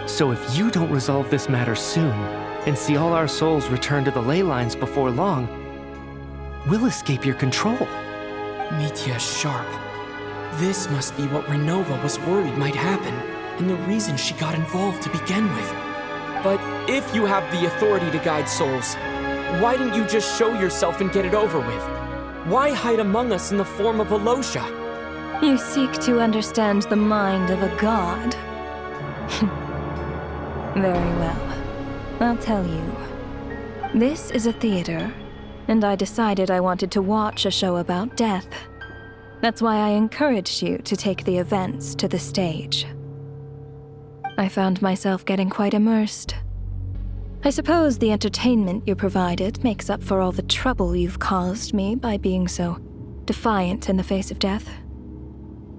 So if you don't resolve this matter soon, and see all our souls return to the ley lines before long, we'll escape your control. Mitya's sharp. This must be what Renova was worried might happen, and the reason she got involved to begin with. But if you have the authority to guide souls, why didn't you just show yourself and get it over with? Why hide among us in the form of Alosha? You seek to understand the mind of a god. Very well. I'll tell you. This is a theater, and I decided I wanted to watch a show about death. That's why I encouraged you to take the events to the stage. I found myself getting quite immersed. I suppose the entertainment you provided makes up for all the trouble you've caused me by being so defiant in the face of death.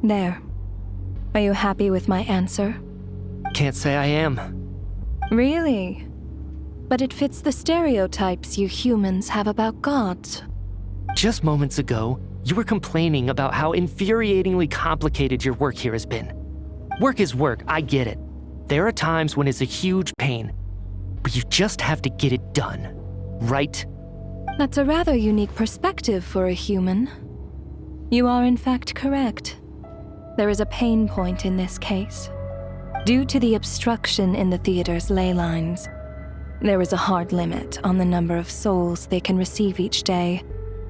There. Are you happy with my answer? Can't say I am. Really? But it fits the stereotypes you humans have about gods. Just moments ago, you were complaining about how infuriatingly complicated your work here has been. Work is work, I get it. There are times when it's a huge pain, but you just have to get it done, right? That's a rather unique perspective for a human. You are in fact correct. There is a pain point in this case. Due to the obstruction in the theater's ley lines, there is a hard limit on the number of souls they can receive each day,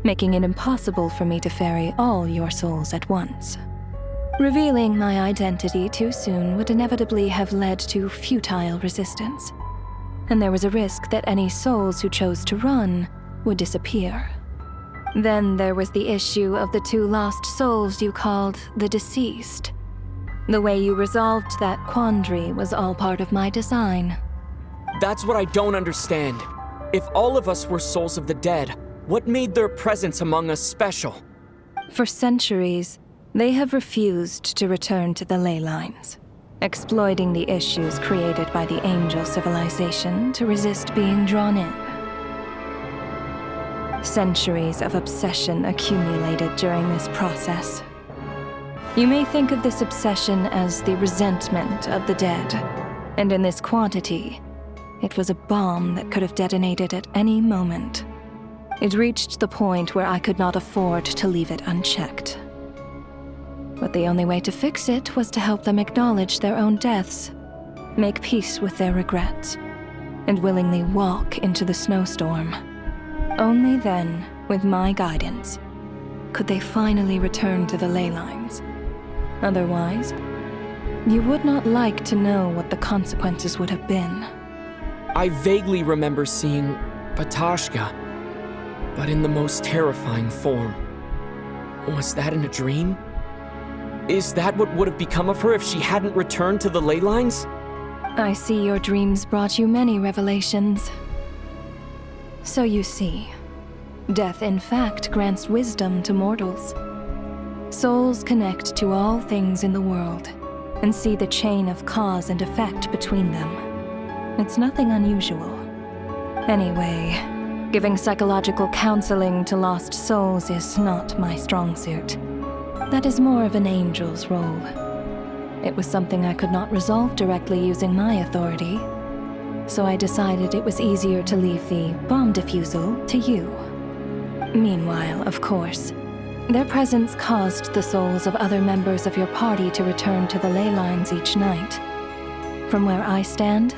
making it impossible for me to ferry all your souls at once. Revealing my identity too soon would inevitably have led to futile resistance, and there was a risk that any souls who chose to run would disappear. Then there was the issue of the 2 lost souls you called the deceased. The way you resolved that quandary was all part of my design. That's what I don't understand. If all of us were souls of the dead, what made their presence among us special? For centuries, they have refused to return to the ley lines, exploiting the issues created by the angel civilization to resist being drawn in. Centuries of obsession accumulated during this process. You may think of this obsession as the resentment of the dead, and in this quantity, it was a bomb that could have detonated at any moment. It reached the point where I could not afford to leave it unchecked. But the only way to fix it was to help them acknowledge their own deaths, make peace with their regrets, and willingly walk into the snowstorm. Only then, with my guidance, could they finally return to the ley lines. Otherwise, you would not like to know what the consequences would have been. I vaguely remember seeing Patashka, but in the most terrifying form. Was that in a dream? Is that what would have become of her if she hadn't returned to the ley lines? I see your dreams brought you many revelations. So you see, death in fact grants wisdom to mortals. Souls connect to all things in the world and see the chain of cause and effect between them. It's nothing unusual. Anyway, giving psychological counseling to lost souls is not my strong suit. That is more of an angel's role. It was something I could not resolve directly using my authority, so I decided it was easier to leave the bomb defusal to you. Meanwhile, of course, their presence caused the souls of other members of your party to return to the ley lines each night. From where I stand,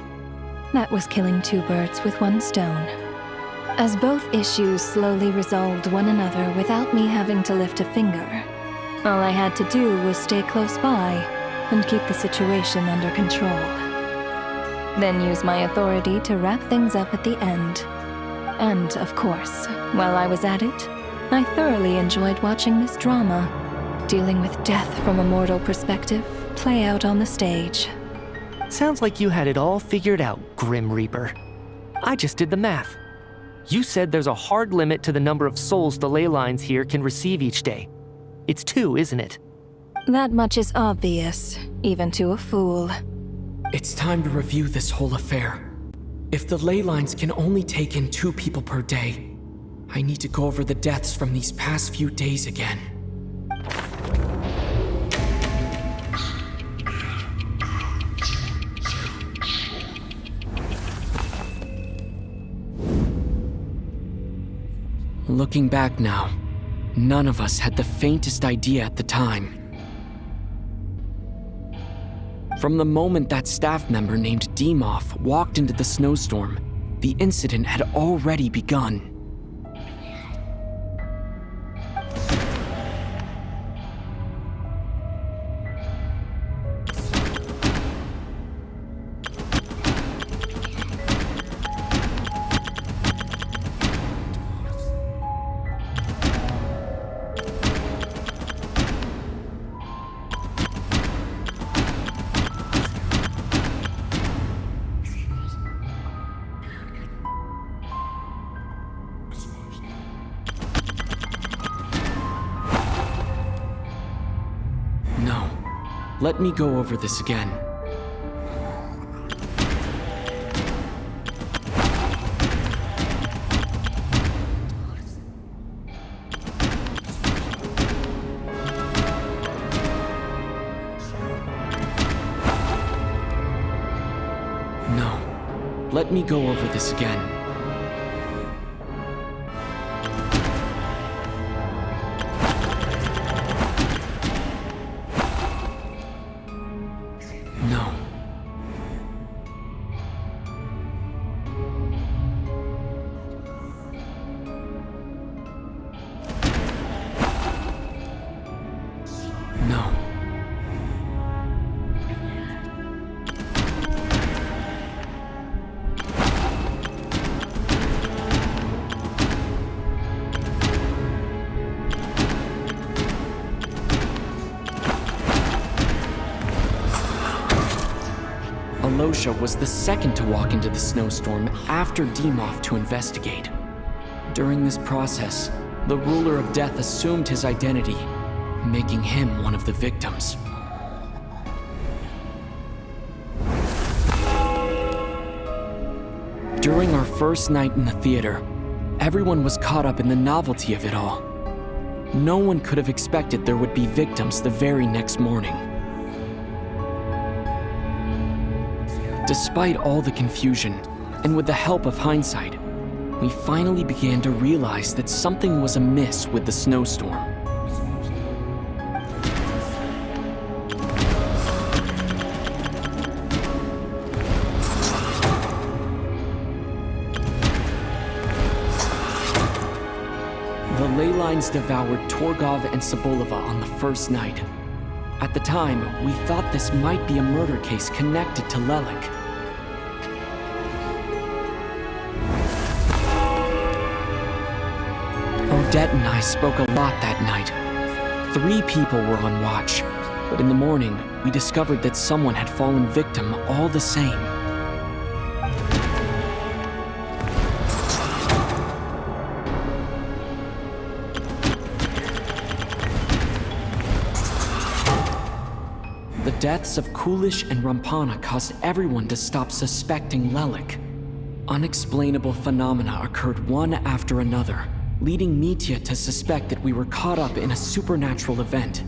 That was killing two birds with one stone. As both issues slowly resolved one another without me having to lift a finger, all I had to do was stay close by and keep the situation under control. Then use my authority to wrap things up at the end. And, of course, while I was at it, I thoroughly enjoyed watching this drama, dealing with death from a mortal perspective, play out on the stage. Sounds like you had it all figured out, Grim Reaper. I just did the math. You said there's a hard limit to the number of souls the ley lines here can receive each day. It's 2, isn't it? That much is obvious, even to a fool. It's time to review this whole affair. If the ley lines can only take in 2 people per day, I need to go over the deaths from these past few days again. Looking back now, none of us had the faintest idea at the time. From the moment that staff member named Demoff walked into the snowstorm, the incident had already begun. No. Let me go over this again. No. Let me go over this again. No. No. Alosha was the second to walk into the snowstorm after Demoff to investigate. During this process, the ruler of death assumed his identity, making him one of the victims. During our first night in the theater, everyone was caught up in the novelty of it all. No one could have expected there would be victims the very next morning. Despite all the confusion, and with the help of hindsight, we finally began to realize that something was amiss with the snowstorm. The ley lines devoured Torgov and Sobolova on the first night. At the time, we thought this might be a murder case connected to Lelik. Odette and I spoke a lot that night. 3 people were on watch, but in the morning, we discovered that someone had fallen victim all the same. The deaths of Kulish and Rampana caused everyone to stop suspecting Lelik. Unexplainable phenomena occurred one after another, leading Mitya to suspect that we were caught up in a supernatural event.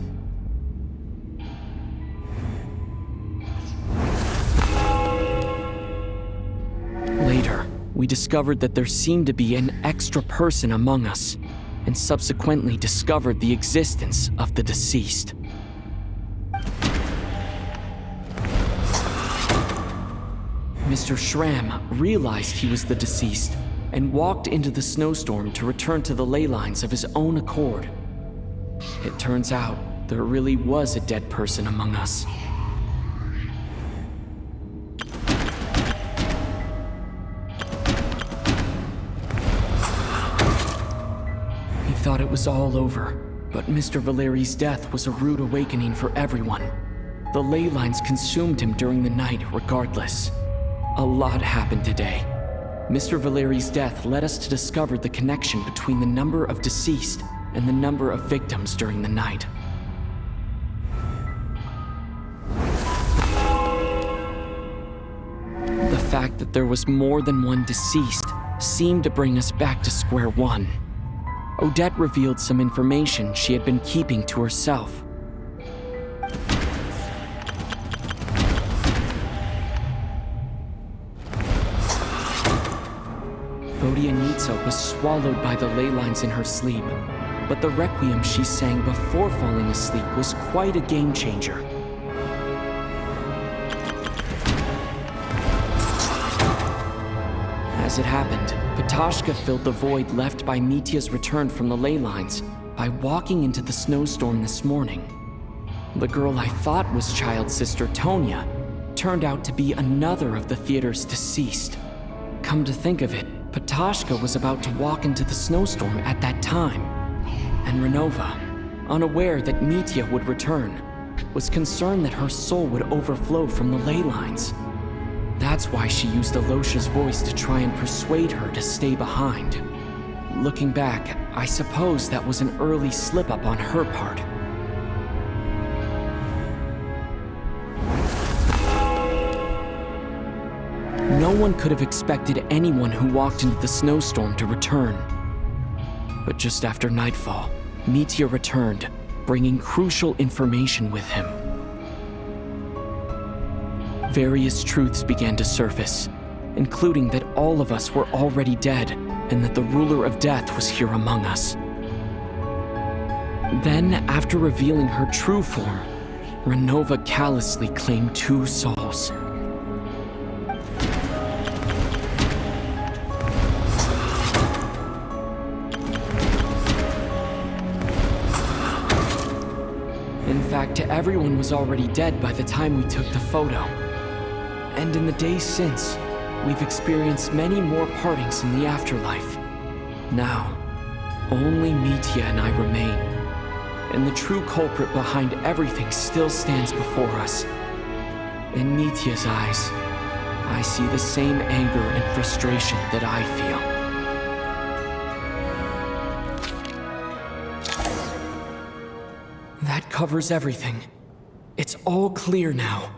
Later, we discovered that there seemed to be an extra person among us, and subsequently discovered the existence of the deceased. Mr. Schramm realized he was the deceased and walked into the snowstorm to return to the ley lines of his own accord. It turns out there really was a dead person among us. He thought it was all over, but Mr. Valeri's death was a rude awakening for everyone. The ley lines consumed him during the night regardless. A lot happened today. Mr. Valeri's death led us to discover the connection between the number of deceased and the number of victims during the night. The fact that there was more than one deceased seemed to bring us back to square one. Odette revealed some information she had been keeping to herself. Vodianitsa was swallowed by the ley lines in her sleep, but the requiem she sang before falling asleep was quite a game changer. As it happened, Ptashka filled the void left by Mitya's return from the ley lines by walking into the snowstorm this morning. The girl I thought was child sister Tonya turned out to be another of the theater's deceased. Come to think of it, Ptashka was about to walk into the snowstorm at that time, and Renova, unaware that Mitya would return, was concerned that her soul would overflow from the ley lines. That's why she used Alosha's voice to try and persuade her to stay behind. Looking back, I suppose that was an early slip-up on her part. No one could have expected anyone who walked into the snowstorm to return. But just after nightfall, Mitya returned, bringing crucial information with him. Various truths began to surface, including that all of us were already dead and that the ruler of death was here among us. Then, after revealing her true form, Renova callously claimed 2 souls. In fact, everyone was already dead by the time we took the photo. And in the days since, we've experienced many more partings in the afterlife. Now, only Mitya and I remain. And the true culprit behind everything still stands before us. In Mitya's eyes, I see the same anger and frustration that I feel. That covers everything. It's all clear now.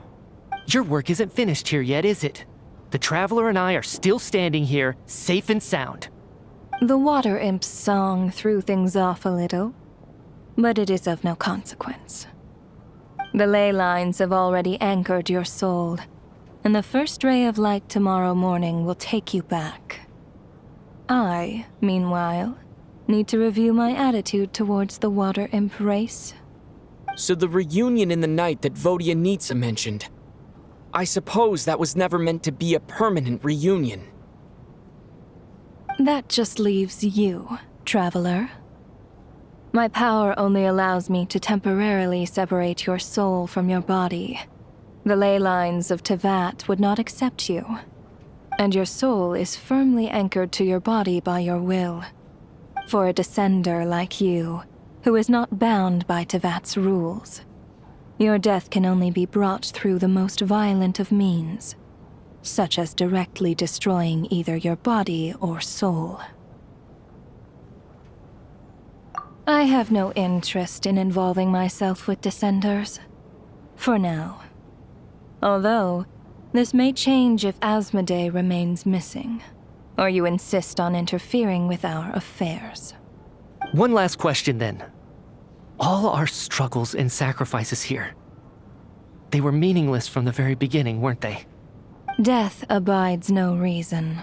Your work isn't finished here yet, is it? The Traveler and I are still standing here, safe and sound. The Water Imp's song threw things off a little, but it is of no consequence. The ley lines have already anchored your soul, and the first ray of light tomorrow morning will take you back. I, meanwhile, need to review my attitude towards the Water Imp race. So the reunion in the night that Vodianitsa mentioned, I suppose that was never meant to be a permanent reunion. That just leaves you, Traveler. My power only allows me to temporarily separate your soul from your body. The ley lines of Teyvat would not accept you, and your soul is firmly anchored to your body by your will. For a descender like you, who is not bound by Teyvat's rules, your death can only be brought through the most violent of means, such as directly destroying either your body or soul. I have no interest in involving myself with Descenders, for now. Although, this may change if Asmodee remains missing, or you insist on interfering with our affairs. One last question then. All our struggles and sacrifices here, they were meaningless from the very beginning, weren't they? Death abides no reason.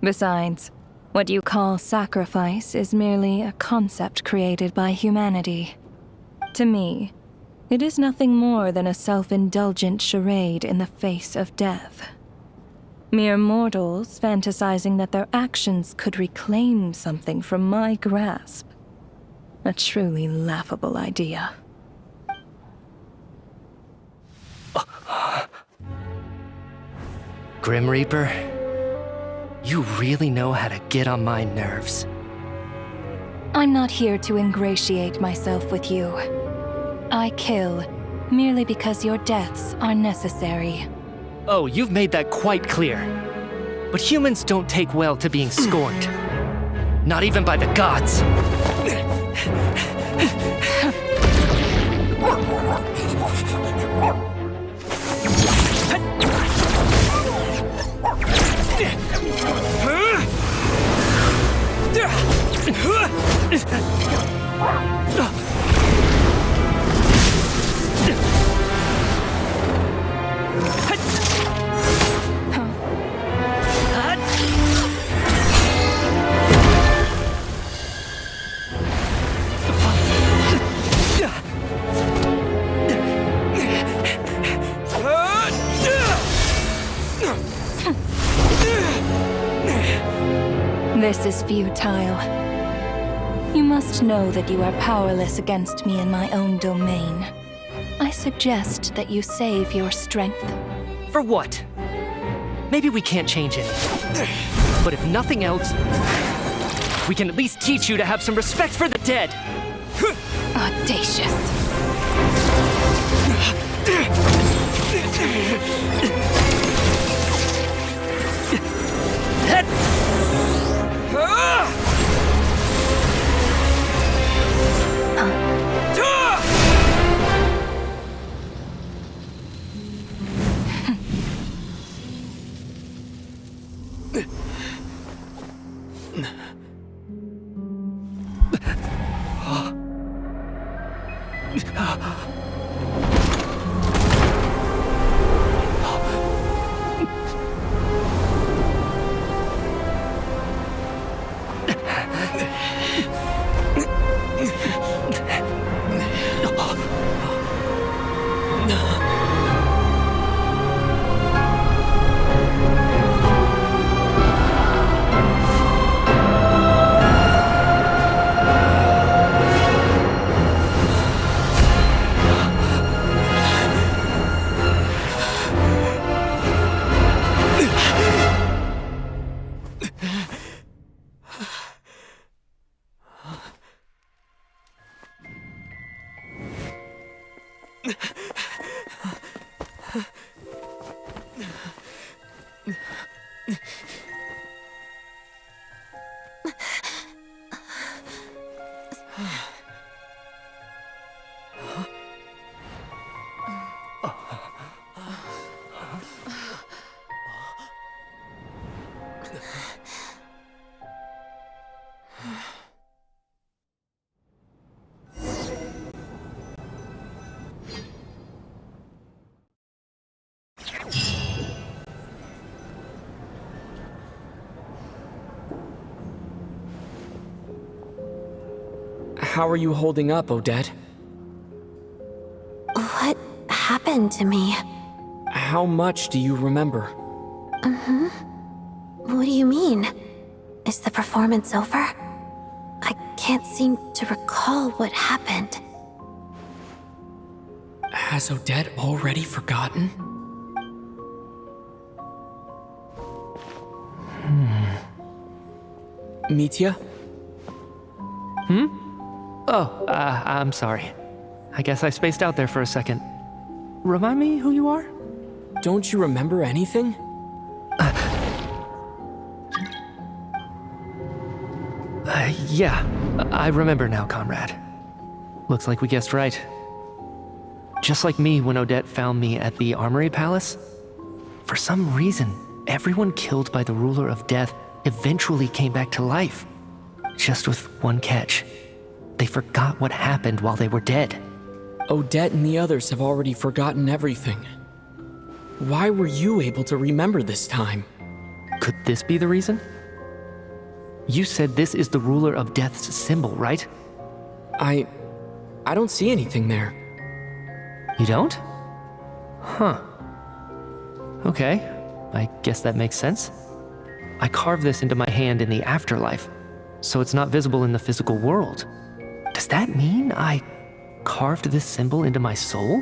Besides, what you call sacrifice is merely a concept created by humanity. To me, it is nothing more than a self-indulgent charade in the face of death. Mere mortals fantasizing that their actions could reclaim something from my grasp. A truly laughable idea. Grim Reaper, you really know how to get on my nerves. I'm not here to ingratiate myself with you. I kill merely because your deaths are necessary. Oh, you've made that quite clear. But humans don't take well to being scorned. Not even by the gods. This is futile. You must know that you are powerless against me in my own domain. I suggest that you save your strength. For what? Maybe we can't change it. But if nothing else, we can at least teach you to have some respect for the dead. Audacious. How are you holding up, Odette? What happened to me? How much do you remember? What do you mean? Is the performance over? I can't seem to recall what happened. Has Odette already forgotten? Mitya? Oh, I'm sorry. I guess I spaced out there for a second. Remind me who you are? Don't you remember anything? Yeah, I remember now, comrade. Looks like we guessed right. Just like me when Odette found me at the Armory Palace. For some reason, everyone killed by the ruler of death eventually came back to life. Just with one catch. They forgot what happened while they were dead. Odette and the others have already forgotten everything. Why were you able to remember this time? Could this be the reason? You said this is the ruler of death's symbol, right? I don't see anything there. You don't? Huh. Okay. I guess that makes sense. I carved this into my hand in the afterlife, so it's not visible in the physical world. Does that mean I carved this symbol into my soul?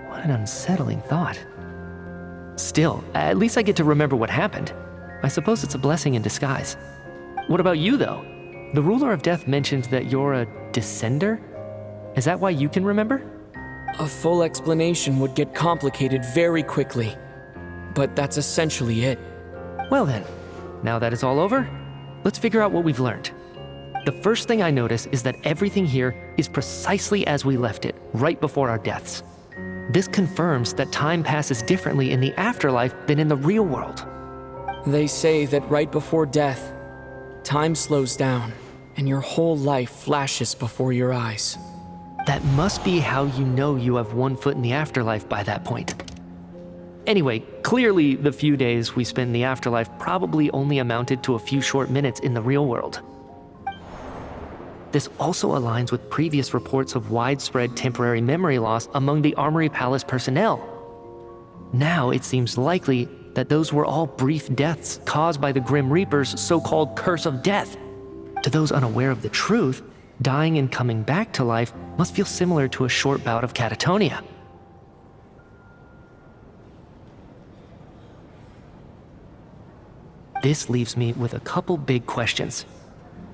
What an unsettling thought. Still, at least I get to remember what happened. I suppose it's a blessing in disguise. What about you, though? The ruler of death mentioned that you're a descender? Is that why you can remember? A full explanation would get complicated very quickly, but that's essentially it. Well then, now that it's all over, let's figure out what we've learned. The first thing I notice is that everything here is precisely as we left it, right before our deaths. This confirms that time passes differently in the afterlife than in the real world. They say that right before death, time slows down, and your whole life flashes before your eyes. That must be how you know you have one foot in the afterlife by that point. Anyway, clearly the few days we spent in the afterlife probably only amounted to a few short minutes in the real world. This also aligns with previous reports of widespread temporary memory loss among the Armory Palace personnel. Now it seems likely that those were all brief deaths caused by the Grim Reaper's so-called curse of death. To those unaware of the truth, dying and coming back to life must feel similar to a short bout of catatonia. This leaves me with a couple big questions.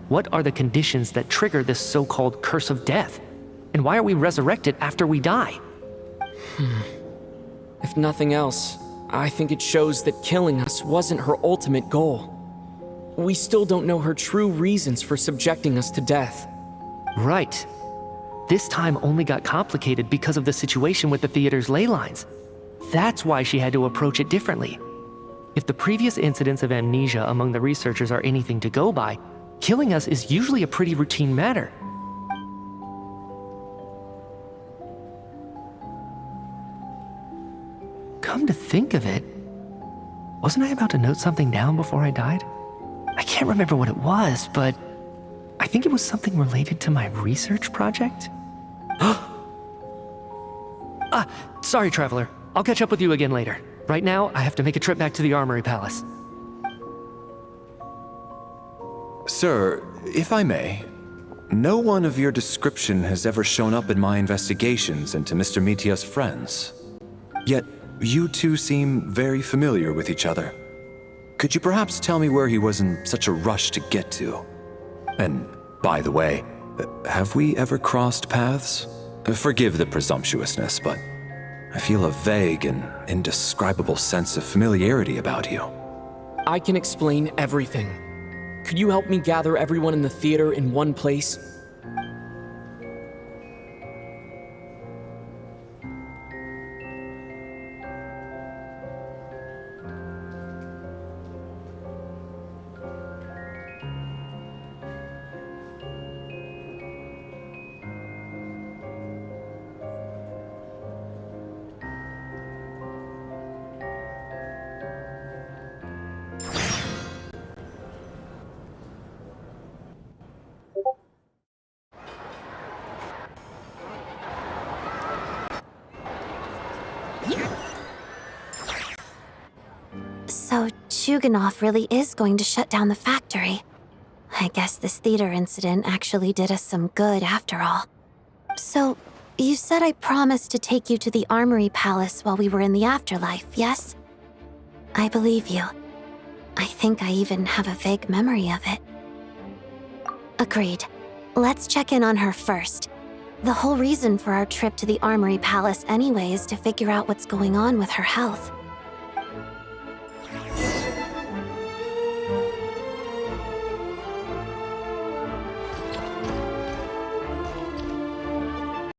What are the conditions that trigger this so-called curse of death? And why are we resurrected after we die? If nothing else, I think it shows that killing us wasn't her ultimate goal. We still don't know her true reasons for subjecting us to death. Right. This time only got complicated because of the situation with the theater's ley lines. That's why she had to approach it differently. If the previous incidents of amnesia among the researchers are anything to go by, killing us is usually a pretty routine matter. Come to think of it, wasn't I about to note something down before I died? I can't remember what it was, but I think it was something related to my research project. Sorry, Traveler. I'll catch up with you again later. Right now, I have to make a trip back to the Armory Palace. Sir, if I may, no one of your description has ever shown up in my investigations into Mr. Mitia's friends. Yet, you two seem very familiar with each other. Could you perhaps tell me where he was in such a rush to get to? And, by the way, have we ever crossed paths? Forgive the presumptuousness, but I feel a vague and indescribable sense of familiarity about you. I can explain everything. Could you help me gather everyone in the theater in one place? So, Chuganov really is going to shut down the factory. I guess this theater incident actually did us some good after all. So, you said I promised to take you to the Armory Palace while we were in the afterlife, yes? I believe you. I think I even have a vague memory of it. Agreed. Let's check in on her first. The whole reason for our trip to the Armory Palace anyway is to figure out what's going on with her health.